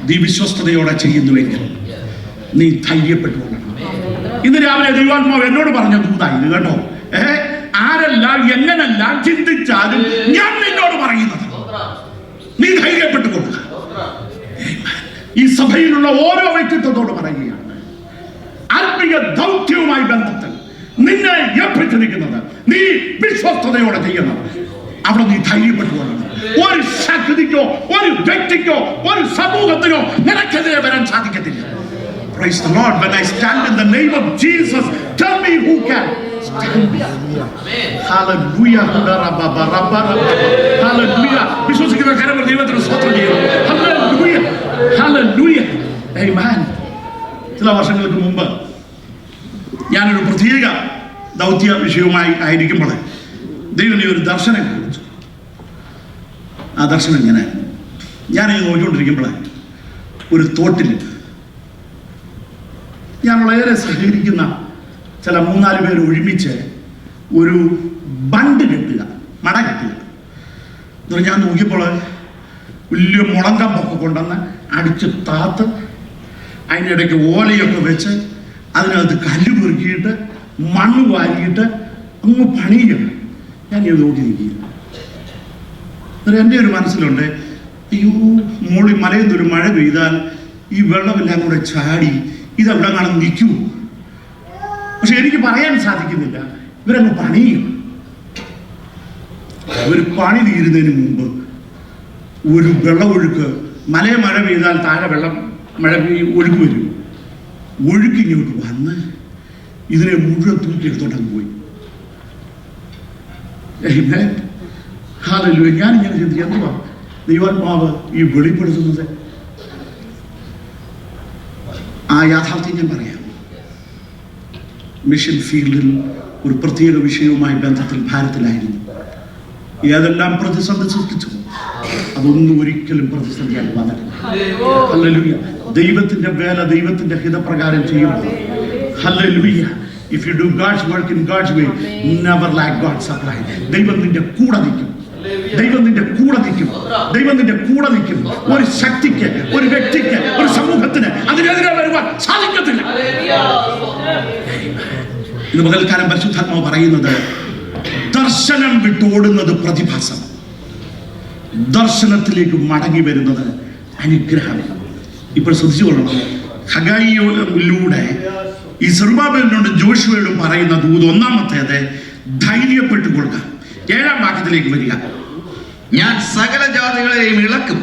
നീ വിശ്വസ്തയോടെ ചെയ്യുന്നുവെങ്കിൽ നീ ധൈര്യപ്പെട്ടു കൊള്ളണം. ഇന്ന് രാവിലെ ദൈവാത്മാവ് എന്നോട് പറഞ്ഞ ദൂതായിരുന്നു കേട്ടോ. ആരെല്ലാം എങ്ങനെല്ലാം ചിന്തിച്ചാലും ഞാൻ നിന്നോട് പറയുന്നത് നീ ധൈര്യപ്പെട്ടു കൊള്ളുക. ഈ സഭയിലുള്ള ഓരോ വ്യക്തിത്വത്തോട് പറയുകയാണ്, ആത്മീയ ദൗത്യവുമായി ബന്ധത്തിൽ നിന്നെ ഏൽപ്പിച്ചിരിക്കുന്നത് നീ വിശ്വസ്തയോടെ ചെയ്യണം. അവിടെ നീ ധൈര്യപ്പെട്ടു കൊള്ളണം. ഒരു ശക്തിക്കോ ഒരു വ്യക്തിക്കോ ഒരു സമൂഹത്തിനോ നിനക്കെതിരെ വരാൻ സാധിക്കത്തില്ല. Praise the Lord. When I stand in the name of Jesus, tell me who can stand. Hallelujah. Hallelujah. വിശ്വസിക്കുന്ന കരങ്ങൾ ദൈവത്തിന് സ്തോത്രം ചെയ്യുന്നു. Hallelujah. Hallelujah. Amen. ചില വർഷങ്ങൾക്ക് മുമ്പ് ഞാനൊരു പ്രത്യേക ദൗത്യ വിഷയവുമായി ആയിരിക്കുമ്പോൾ ദൈവം ഒരു ദർശനം കാണിച്ചു. ആ ദർശനം ഇങ്ങനെ, ഞാനിത് നോക്കിക്കൊണ്ടിരിക്കുമ്പോൾ ഒരു തോട്ടിൽ ഞാൻ വളരെ സഹകരിക്കുന്ന ചില 3-4 പേര് ഒരുമിച്ച് ഒരു ബണ്ട് കെട്ടുക, മട കെട്ടുക. എന്നിട്ട് ഞാൻ നോക്കിയപ്പോൾ വലിയ മുളങ്കമ്പൊക്കെ കൊണ്ടുവന്ന് അടിച്ച് താത്ത് അതിനിടയ്ക്ക് ഓലയൊക്കെ വെച്ച് അതിനകത്ത് കല്ല് പെറുക്കിയിട്ട് മണ്ണ് വാരിയിട്ട് അങ്ങ് പണിയുകയാണ്. ഞാൻ ഇത് നോക്കി നിൽക്കുക. എന്നിട്ട് എൻ്റെ ഒരു മനസ്സിലുണ്ട്, അയ്യോ മോളി മലയിൽ നിന്നൊരു മഴ പെയ്താൽ ഈ വെള്ളമെല്ലാം കൂടെ ചാടി ഇതെവിടെ കാണും നിൽക്കൂ. പക്ഷെ എനിക്ക് പറയാൻ സാധിക്കുന്നില്ല. ഇവരങ്ങ് പണിയും. ഒരു പണി തീരുന്നതിന് മുമ്പ് ഒരു വെള്ളമൊഴുക്ക്, മലയെ മഴ പെയ്താൽ താഴെ മഴ ഒഴുക്ക് വരും. ഒഴുക്കിങ്ങോട്ട് വന്ന് ഇതിനെ മുഴുവൻ തൂക്കിയെടുത്തോട്ടങ്ങ് പോയി. ഹല്ലേലൂയ. ഞാനിങ്ങനെ ചിന്തിക്കുക, എന്തുവാ ദൈവാത്മാവ് ഈ വെളിപ്പെടുത്തുന്നത്? ആ യാഥാർത്ഥ്യം ഞാൻ പറയാം. മിഷൻ ഫീൽഡിൽ ഒരു പ്രത്യേക വിഷയവുമായി ബന്ധത്തിൽ ഭാരതത്തിലായിരുന്നു. ഏതെല്ലാം പ്രതിസന്ധി സൃഷ്ടിച്ചു, അതൊന്നും ഒരിക്കലും പ്രതിസന്ധിയായി വന്നിട്ടില്ല. ഹല്ലേലൂയ. ദൈവത്തിന്റെ വേല ദൈവത്തിന്റെ ഹിതപ്രകാരം ചെയ്യുമ്പോൾ, hallelujah, if you do God's work in God's way, never lack God's supply. ദൈവം നിന്റെ കൂടെ നിൽക്കും. ദൈവം നിന്റെ കൂടെ നിൽക്കും. ദൈവം നിന്റെ കൂടെ നിൽക്കും. ഒരു ശക്തിക്ക്, ഒരു വ്യക്തിക്ക്, ഒരു സമൂഹത്തിന് അതിനെതിരെ വരുവാൻ സാധിക്കത്തില്ല. ഇന്ന് പകൽക്കാലം പരിശുദ്ധാത്മാവ് പറയുന്നത്, ദർശനം വിട്ടോടുന്നത് പ്രതിഭാസം, ദർശനത്തിലേക്ക് മടങ്ങി വരുന്നത് അനുഗ്രഹമാണ്. ഇപ്പോൾ ശ്രദ്ധിച്ചുകൊള്ളണം. ഹഗായിയിലൂടെ ഈ സെറുബ്ബാബേലിനോട് ജോഷുവയോടും പറയുന്ന ദൂത് ഒന്നാമത്തേത് ധൈര്യപ്പെട്ടു കൊടുക്കുക. 7-ാം വാക്യത്തിലേക്ക് വരിക. ഞാൻ സകല ജാതികളെയും ഇളക്കും,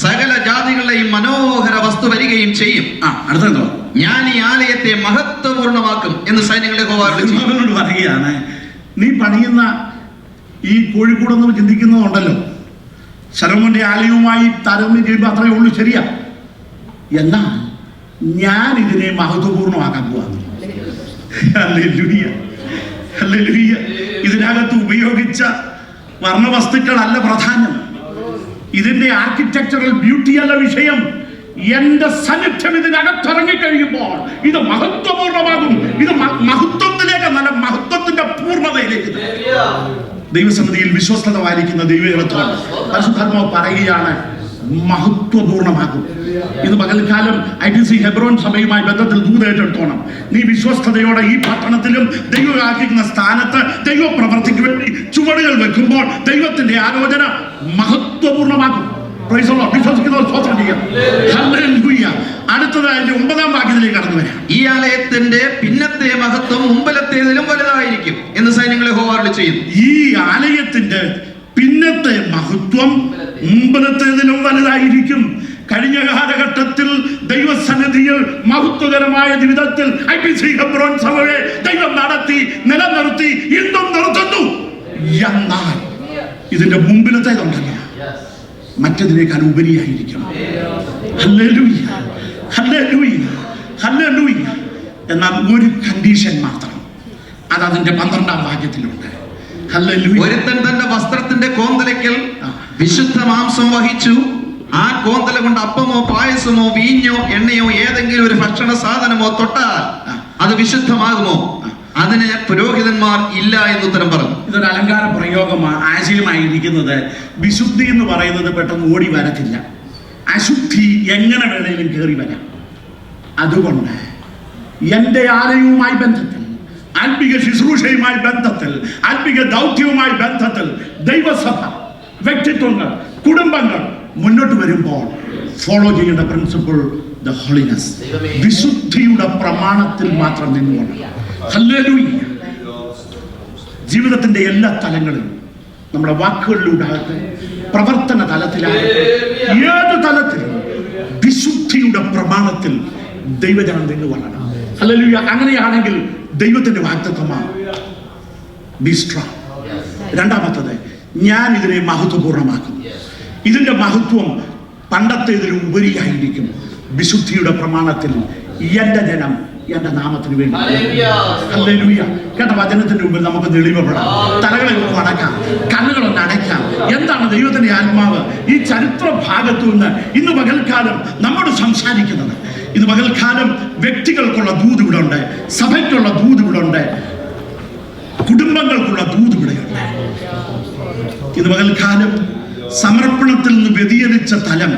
സകല ജാതികളെയും മനോഹര വസ്തു വരികയും ചെയ്യും. അടുത്തോ, ഞാൻ ഈ ആലയത്തെ മഹത്വപൂർണ്ണമാക്കും എന്ന് സൈന്യങ്ങളെ സെറുബ്ബാബേലിനോട് പറയുകയാണ്, നീ പണിയുന്ന ഈ കോഴിക്കോടൊന്നും ചിന്തിക്കുന്നതുണ്ടല്ലോ, ശലോമോന്റെ ആലയവുമായി താരതമ്യം ചെയ്യുമ്പോൾ അത്രയേ ഉള്ളൂ, ശരിയാ. എന്നാൽ ഞാൻ ഇതിനെ മഹത്വപൂർണ്ണമാക്കാൻ പോവാ. ഹല്ലേലൂയ. ഹല്ലേലൂയ. ഇതിനകത്ത് ഉപയോഗിച്ച വർണ്ണവസ്തുക്കളല്ല പ്രധാനം, ഇതിന്റെ ആർക്കിടെക്ചറൽ ബ്യൂട്ടിയല്ല വിഷയം. എന്റെ സാന്നിധ്യം ഇതിനകത്തിറങ്ങി കഴിയുമ്പോൾ ഇത് മഹത്വപൂർണ്ണമാകും. ഇത് മഹത്വത്തിലേക്ക്, നല്ല മഹത്വത്തിന്റെ പൂർണ്ണതയിലേക്ക്. ദൈവസന്നിധിയിൽ വിശ്വസ്തത പാലിക്കുന്ന ദൈവത്തോട് പരിശുദ്ധാത്മാവ് പറയുകയാണ്, മഹത്വപൂർണ്ണമാകും. ഇന്ന് പകൽക്കാലം ITC ഹെബ്രോൻ സഭയുമായി ബന്ധത്തിൽ ദൂതേറ്റെടുത്തോണം. നീ വിശ്വസ്തയോടെ ഈ പട്ടണത്തിലും ദൈവം ആക്കിക്കുന്ന സ്ഥാനത്ത് ദൈവപ്രവർത്തിക്ക് വേണ്ടി ചുവടുകൾ വെക്കുമ്പോൾ ദൈവത്തിന്റെ ആലോചന മഹത്വപൂർണ്ണമാകും. വിശ്വസിക്കുന്നവർ സ്തോത്രം ചെയ്യാം. ഹല്ലേലൂയ. അടുത്തതായി 9-ാം വാക്യത്തിലേക്ക് കടന്നു വരാം. ഈ ആലയത്തിന്റെ പിന്നത്തെ മഹത്വം മുമ്പലത്തേതിലും വലുതായിരിക്കും എന്ന് സൈന്യങ്ങളെ യഹോവ അരുളിച്ചെയ്യുന്നു. ഈ ആലയത്തിന്റെ പിന്നത്തെ മഹത്വം മുമ്പലത്തേതിലും വലുതായിരിക്കും. കഴിഞ്ഞ കാലഘട്ടത്തിൽ ദൈവസന്നിധിയിൽ മഹത്വകരമായ വിധത്തിൽ ITC ഹെബ്രോൻ സഭയെ ദൈവം നടത്തി, നിലനിർത്തി, ഇന്നും നിർത്തുന്നു. എന്നാൽ ഇതിന്റെ മുമ്പിലത്തേതുണ്ടല്ലോ, മറ്റതിനേക്കാൾ ഉപരിയായിരിക്കും. ഹല്ലേലൂയ, ഹല്ലേലൂയ, ഹല്ലേലൂയ. എന്നാൽ ഒരു കണ്ടീഷൻ മാത്രം, അത് അതിന്റെ 12-ാം വാക്യത്തിലുണ്ട്. ഹല്ലേലൂയ. ഒരുത്തൻ തന്റെ വസ്ത്രത്തിന്റെ കോന്തലയ്ക്കൽ വിശുദ്ധ മാംസം വഹിച്ചു ആ കോന്തല കൊണ്ട് അപ്പമോ പായസമോ വീഞ്ഞോ എണ്ണയോ ഏതെങ്കിലും ഒരു ഭക്ഷണ സാധനമോ തൊട്ടാൽ അത് വിശുദ്ധമാകുമോ? അതിന് പുരോഹിതന്മാർ ഇല്ല എന്ന് ഉത്തരം പറഞ്ഞു. ഇതൊരു അലങ്കാര പ്രയോഗമാണ്. ആശയമായിരിക്കുന്നത് വിശുദ്ധി എന്ന് പറയുന്നത് പെട്ടെന്ന് ഓടി വരത്തില്ല. അശുദ്ധി എങ്ങനെ വേണേലും കയറി വരാം. അതുകൊണ്ട് എന്റെ ആലയവുമായി ബന്ധത്തിൽ, ആത്മിക ശുശ്രൂഷയുമായി ബന്ധത്തിൽ, ആത്മിക ദൗത്യവുമായി ബന്ധത്തിൽ ദൈവസഭ, വ്യക്തിത്വങ്ങൾ, കുടുംബങ്ങൾ മുന്നോട്ട് വരുമ്പോൾ ഫോളോ ചെയ്യേണ്ട പ്രിൻസിപ്പിൾ ദ ഹോളിനെസ്, വിശുദ്ധിയുടെ പ്രമാണത്തിൽ മാത്രം നിന്നുകൊണ്ട്. ഹല്ലേലൂയ. ജീവിതത്തിന്റെ എല്ലാ തലങ്ങളിലും, നമ്മുടെ വാക്കുകളിലൂടെ, പ്രവർത്തന തലത്തിലാകട്ടെ, ഏത് തലത്തിലും വിശുദ്ധിയുടെ പ്രമാണത്തിൽ ദൈവജനം നിന്ന് വളരണം. ഹല്ലേലൂയ. അങ്ങനെയാണെങ്കിൽ ദൈവത്തിന്റെ വാഗ്ദത്തമാണ് ബി സ്ട്രോങ്. രണ്ടാമത്തത്, ഞാൻ ഇതിനെ മഹത്വപൂർണ്ണമാക്കും. ഇതിന്റെ മഹത്വം പണ്ടത്തേതിലും ഉപരിയായിരിക്കും. വിശുദ്ധിയുടെ പ്രമാണത്തിൽ എന്റെ ജനം എന്റെ നാമത്തിന് വേണ്ടി. ഹല്ലേലൂയ. കേട്ട വചനത്തിന്റെ മുമ്പിൽ നമുക്ക് തെളിവപ്പെടാം. തലകളെ ഒന്ന് അടക്കാം, കണ്ണുകളൊന്ന് അടയ്ക്കാം. എന്താണ് ദൈവത്തിന്റെ ആത്മാവ് ഈ ചരിത്ര ഭാഗത്തു നിന്ന് ഇന്ന് പകൽക്കാലം നമ്മോട് സംസാരിക്കുന്നത്? ഇന്ന് പകൽക്കാലം വ്യക്തികൾക്കുള്ള ദൂത് ഇവിടെ ഉണ്ട്, സഭയ്ക്കുള്ള ദൂത് ഇവിടെ ഉണ്ട്, കുടുംബങ്ങൾക്കുള്ള ദൂത് ഇവിടെയുണ്ട്. ഇന്ന് പകൽക്കാലം സമർപ്പണത്തിൽ നിന്ന് വ്യതിചലിച്ച തലം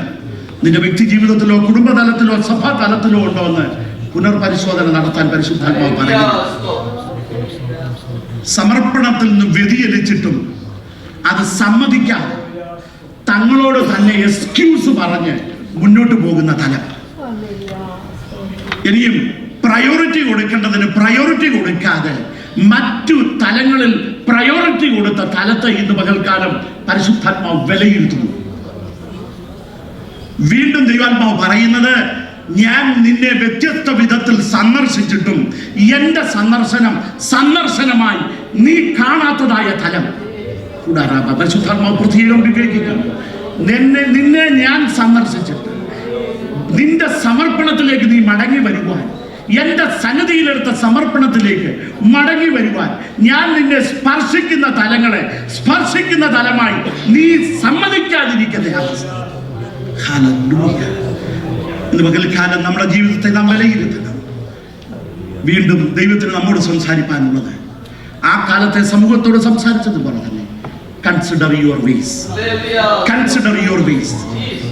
നിന്റെ വ്യക്തി ജീവിതത്തിലോ കുടുംബതലത്തിലോ സഭാ തലത്തിലോ ഉണ്ടോ എന്ന് പുനർപരിശോധന നടത്താൻ പരിശുദ്ധാത്മാവ് പറയുന്നു. സമർപ്പണത്തിൽ നിന്ന് വ്യതിചലിച്ചിട്ടും അത് സമ്മതിക്കാതെ തങ്ങളോട് തന്നെ എക്സ്ക്യൂസ് പറഞ്ഞ് മുന്നോട്ട് പോകുന്ന തലം, ഇനിയും പ്രയോറിറ്റി കൊടുക്കേണ്ടതിന് പ്രയോറിറ്റി കൊടുക്കാതെ മറ്റു തലങ്ങളിൽ പ്രയോറിറ്റി കൊടുത്ത തലത്തെ ഇന്ന് പകൽക്കാലം പരിശുദ്ധാത്മാവ് വിലയിരുത്തുന്നു. വീണ്ടും ദൈവാത്മാവ് പറയുന്നത്, ഞാൻ നിന്നെ വ്യത്യസ്ത വിധത്തിൽ സന്ദർശിച്ചിട്ടും എന്റെ സന്ദർശനമായി നീ കാണാത്തതായ തലം. പരിശുദ്ധാത്മാവ് പ്രത്യേകം വിവേചിക്കുന്നു. നിന്നെ ഞാൻ സന്ദർശിച്ചിട്ട് നിന്റെ സമർപ്പണത്തിലേക്ക് നീ മടങ്ങി വരുവാൻ, എന്റെ സന്നിധിയിലെടുത്ത സമർപ്പണത്തിലേക്ക് മടങ്ങി വരുവാൻ, ഞാൻ നിന്നെ സ്പർശിക്കുന്ന തലങ്ങളെ സ്പർശിക്കുന്ന തലമായി നീ സമ്മതിക്കാതിരിക്കുന്ന അവസ്ഥ. ഇന്ന് പകൽക്കാലം നമ്മുടെ ജീവിതത്തെ നാം വിലയിരുത്തണം. വീണ്ടും ദൈവത്തിന് നമ്മോട് സംസാരിക്കാനുള്ളത് ആ കാലത്തെ സമൂഹത്തോട് സംസാരിച്ചതുപോലെ തന്നെ, consider your vase, consider your vase.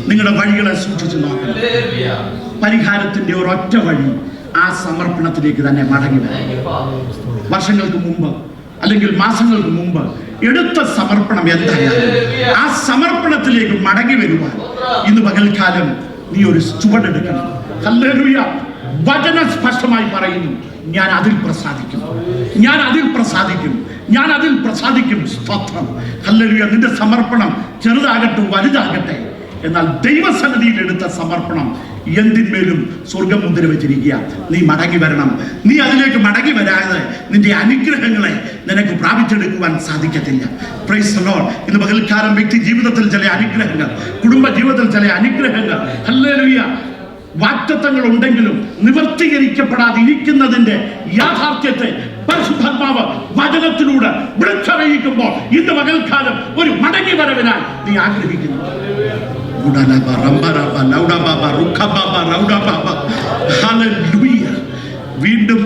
നിങ്ങളുടെ വഴികളെ സൂക്ഷിച്ചു നോക്കണം. പരിഹാരത്തിന്റെ ഒരൊറ്റ വഴി ആ സമർപ്പണത്തിലേക്ക് തന്നെ മടങ്ങി വരാം. വർഷങ്ങൾക്ക് മുമ്പ് അല്ലെങ്കിൽ മാസങ്ങൾക്ക് മുമ്പ് എടുത്ത സമർപ്പണം എന്തായാലും ആ സമർപ്പണത്തിലേക്ക് മടങ്ങി വരുവാൻ ഇന്ന് പകൽക്കാലം നീ ഒരു ചുവടെടുക്കണം. ഹല്ലേലൂയ. വചനം സ്പഷ്ടമായി പറയുന്നു, ഞാൻ അതിൽ പ്രസാദിക്കും, ഞാൻ അതിൽ പ്രസാദിക്കും, ഞാൻ അതിൽ പ്രസാദിക്കും. സ്തോത്രം. ഹല്ലേലൂയ. നിന്റെ സമർപ്പണം ചെറുതാകട്ടെ വലുതാകട്ടെ, എന്നാൽ ദൈവസന്നിധിയിൽ എടുത്ത സമർപ്പണം എന്തിന്മേലും സ്വർഗം മുദ്ര വെച്ചിരിക്കുക. നീ മടങ്ങി വരണം. നീ അതിലേക്ക് മടങ്ങി വരാതെ നിന്റെ അനുഗ്രഹങ്ങളെ നിനക്ക് പ്രാപിച്ചെടുക്കുവാൻ സാധിക്കത്തില്ല. Price the Lord. ഇന്ന് പകൽക്കാലം വ്യക്തി ജീവിതത്തിൽ ചില അനുഗ്രഹങ്ങൾ, കുടുംബ ജീവിതത്തിൽ ചില അനുഗ്രഹങ്ങൾ, ഹല്ലേലൂയ, വാഗ്ദത്തങ്ങൾ ഉണ്ടെങ്കിലും നിവർത്തീകരിക്കപ്പെടാതെ ഇരിക്കുന്നതിന്റെ യാഥാർത്ഥ്യത്തെ പരിശുദ്ധാത്മാവ് വചനത്തിലൂടെ വിളിച്ചറിയിക്കുമ്പോൾ ഇന്ന് പകൽക്കാലം ഒരു മടങ്ങി വരവിനായി നീ ആഗ്രഹിക്കുന്നു. വീണ്ടും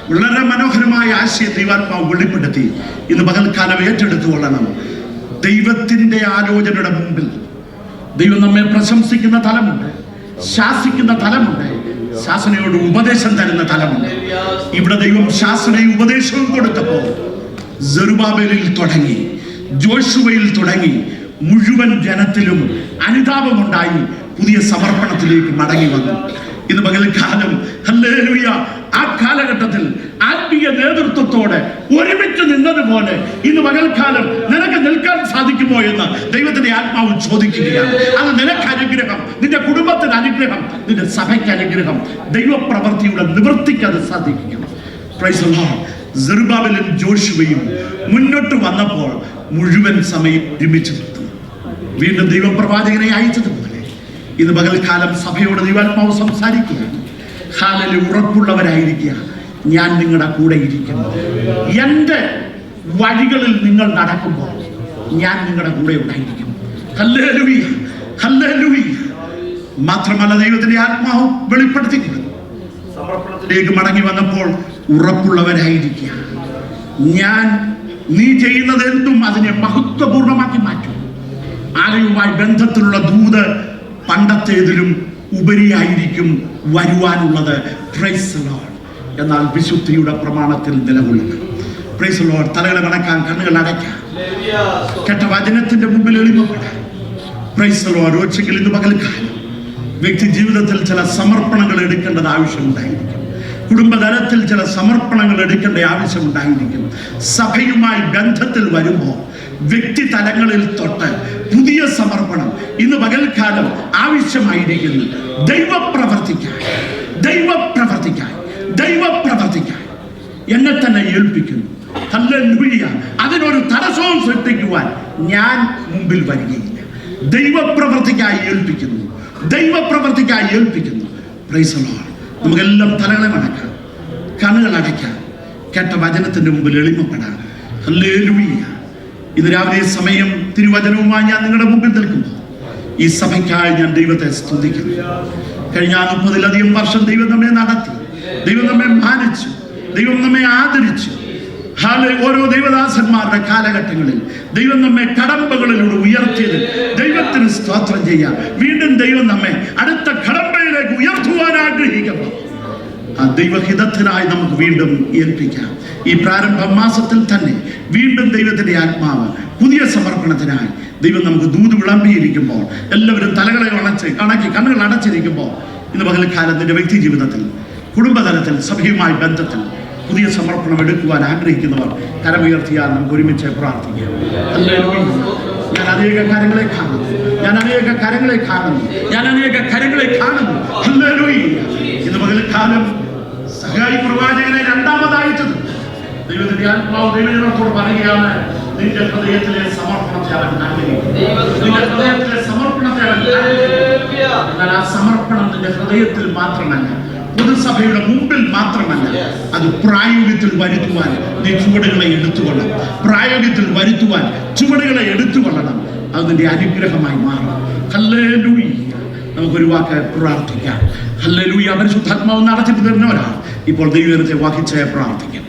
വളരെ മനോഹരമായ ആശയം ദൈവാത്മാവ് വെളിപ്പെടുത്തി ഇന്ന് പകൽക്കാലം ഏറ്റെടുത്തുകൊള്ളണം. ദൈവത്തിന്റെ ആലോചനയുടെ മുമ്പിൽ ദൈവം നമ്മെ പ്രശംസിക്കുന്ന തലമുണ്ട്, ശാസിക്കുന്ന തലമുണ്ട്, ശാസനയോട് ഉപദേശം തരുന്ന തലമുണ്ട്. ഇവിടെ ദൈവം ശാസനയും ഉപദേശവും കൊടുത്തപ്പോൾ സെറുബ്ബാബേലിൽ തുടങ്ങി, ജോഷുവയിൽ തുടങ്ങി, മുഴുവൻ ജനത്തിലും അനുതാപമുണ്ടായി, പുതിയ സമർപ്പണത്തിലേക്ക് മടങ്ങി വന്നു. ഇന്ന് പകൽക്കാലം ഹല്ലേലൂയ, ആ കാലഘട്ടത്തിൽ ആത്മീയ നേതൃത്വത്തോടെ ഒരുമിച്ച് നിന്നതുപോലെ ഇന്ന് പകൽക്കാലം നിനക്ക് നിൽക്കാൻ സാധിക്കുമോ എന്ന് ദൈവത്തിന്റെ ആത്മാവ് ചോദിക്കുകയാണ്. അത് നിനക്ക് അനുഗ്രഹം, നിന്റെ കുടുംബത്തിന് അനുഗ്രഹം, നിന്റെ സഭയ്ക്ക് അനുഗ്രഹം, ദൈവപ്രവൃത്തിയുടെ നിവൃത്തിക്ക് അത് സാധിക്കണം. Praise the lord. സെറുബ്ബാബേലും ജോഷുവയും മുന്നോട്ട് വന്നപ്പോൾ മുഴുവൻ സമയം ഒരുമിച്ച് നിന്നു. വീണ്ടും ദൈവപ്രവാചകനെ അയച്ചതുപോലെ ഇന്ന് പകൽക്കാലം സഭയോട് ദൈവാത്മാവ് സംസാരിക്കുകയാണ്. ഹല്ലേലൂയ, ഉറപ്പുള്ളവരായിരിക്കുക, ഞാൻ നിങ്ങളുടെ കൂടെ ഇരിക്കുന്നു. എൻ്റെ വഴികളിൽ നിങ്ങൾ നടക്കുമ്പോൾ ഞാൻ നിങ്ങളുടെ കൂടെ ഉണ്ടായിരിക്കും. Hallelujah, hallelujah. മാത്രമല്ല ദൈവത്തിന്റെ ആത്മാവ് വെളിപ്പെടുത്തിക്കുന്നു. സമർപ്പണത്തിലേക്ക് മടങ്ങി വന്നപ്പോൾ ഉറപ്പുള്ളവരായിരിക്കുക, നീ ചെയ്യുന്നത് എന്തും അതിനെ മഹത്വപൂർണ്ണമാക്കി മാറ്റും. ആലയവുമായി ബന്ധത്തിലുള്ള ദൂത് പണ്ടത്തേതിലും ഉപരിയായിരിക്കും വരുവാനുള്ളത്. Praise the lord. എന്നാൽ വിശുദ്ധിയുടെ പ്രമാണത്തിൽ നിലകൊള്ളുക. Praise the lord. തലകളെ വണക്കാൻ, കണ്ണുകൾ അടയ്ക്കാം, കേട്ട വചനത്തിന്റെ മുമ്പിൽ എളിമപ്പെടാം. Praise the lord. ഒച്ചെങ്കിൽ ഇന്ന് പകൽക്കാലം വ്യക്തി ജീവിതത്തിൽ ചില സമർപ്പണങ്ങൾ എടുക്കേണ്ടത് ആവശ്യമുണ്ടായിരിക്കും. കുടുംബതലത്തിൽ ചില സമർപ്പണങ്ങൾ എടുക്കേണ്ട ആവശ്യമുണ്ടായിരിക്കും. സഭയുമായി ബന്ധത്തിൽ വരുമ്പോൾ വ്യക്തി തലങ്ങളിൽ തൊട്ട് പുതിയ സമർപ്പണം ഇന്ന് പകൽക്കാലം ആവശ്യമായിരിക്കുന്നു. ദൈവപ്രവർത്തിക്കാൻ എന്നെ തന്നെ ഏൽപ്പിക്കുന്നു. ഹല്ലേലൂയ. അതിനൊരു തടസ്സവും സൃഷ്ടിക്കുവാൻ ഞാൻ മുമ്പിൽ വരികയില്ല. ദൈവപ്രവർത്തിക്കായി ഏൽപ്പിക്കുന്നു. Price the Lord. നമുക്കെല്ലാം തലകളെ വണക്കാം, കണ്ണുകൾ അടയ്ക്കാം, കേട്ട വചനത്തിന്റെ മുമ്പിൽ എളിമപ്പെടാം. ഹല്ലേലൂയ. ഇന്ന് രാവിലെ സമയം തിരുവചനവുമായി ഞാൻ നിങ്ങളുടെ മുമ്പിൽ നിൽക്കുന്നു. ഈ സഭയ്ക്കായി ഞാൻ ദൈവത്തെ സ്തുതിക്കുന്നു. കഴിഞ്ഞ 30-ലധികം വർഷം ദൈവം നമ്മെ നടത്തി, ദൈവം നമ്മെ മാനിച്ചു, ദൈവം നമ്മെ ആദരിച്ചു. ഓരോ ദൈവദാസന്മാരുടെ കാലഘട്ടങ്ങളിൽ ദൈവം നമ്മെ കടമ്പകളിലൂടെ ഉയർത്തിയതിൽ ദൈവത്തിന് സ്തോത്രം ചെയ്യാം. വീണ്ടും ദൈവം നമ്മെ അടുത്ത കടമ്പയിലേക്ക് ഉയർത്തുവാൻ ആഗ്രഹിക്കുന്നു. ആ ദൈവഹിതത്തിനായി നമുക്ക് വീണ്ടും ഏൽപ്പിക്കാം. ഈ പ്രാരംഭ മാസത്തിൽ തന്നെ വീണ്ടും ദൈവത്തിന്റെ ആത്മാവ് പുതിയ സമർപ്പണത്തിനായി ദൈവം നമുക്ക് ദൂത് വിളമ്പിയിരിക്കുമ്പോൾ, എല്ലാവരും തലകളെ അണക്കി കണ്ണുകൾ അടച്ചിരിക്കുമ്പോൾ ഇന്ന് പകൽക്കാലത്തിന്റെ വ്യക്തി ജീവിതത്തിൽ, കുടുംബതലത്തിൽ, സഭയുമായി ബന്ധത്തിൽ പുതിയ സമർപ്പണം എടുക്കുവാൻ ആഗ്രഹിക്കുന്നവർ കരമുയർത്തിയാൽ നമുക്ക് ഒരുമിച്ച് പ്രാർത്ഥിക്കാം. ഞാൻ അനേക കരങ്ങളെ കാണുന്നു. ഹല്ലേലൂയ. ഇന്ന് പകൽക്കാലം സഹായി പ്രവാചകനെ രണ്ടാമതായിട്ടത് ദൈവത്തിന്റെ ആത്മാവ് ദൈവജനത്തോട് പറയുകയാണ്, നിന്റെ ഹൃദയത്തിലെ സമർപ്പണത്തെ അവൻ ആഗ്രഹിക്കുന്നു. എന്നാൽ ആ സമർപ്പണം നിന്റെ ഹൃദയത്തിൽ മാത്രമല്ല, പൊതുസഭയുടെ മുമ്പിൽ മാത്രമല്ല, അത് പ്രായോഗികത്തിൽ വരുത്തുവാൻ നീ ചുവടുകളെ എടുത്തുകൊള്ളണം. അത് നിന്റെ അനുഗ്രഹമായി മാറും. ഹല്ലേലൂയ. നമുക്കൊരു വാക്ക് പ്രാർത്ഥിക്കാം. ഹല്ലേലൂയ. പരിശുദ്ധാത്മാവ് നടത്തി തരുന്നവരാണ് ഇപ്പോൾ ദൈവത്തെ വാക്കിച്ച് പ്രാർത്ഥിക്കാം.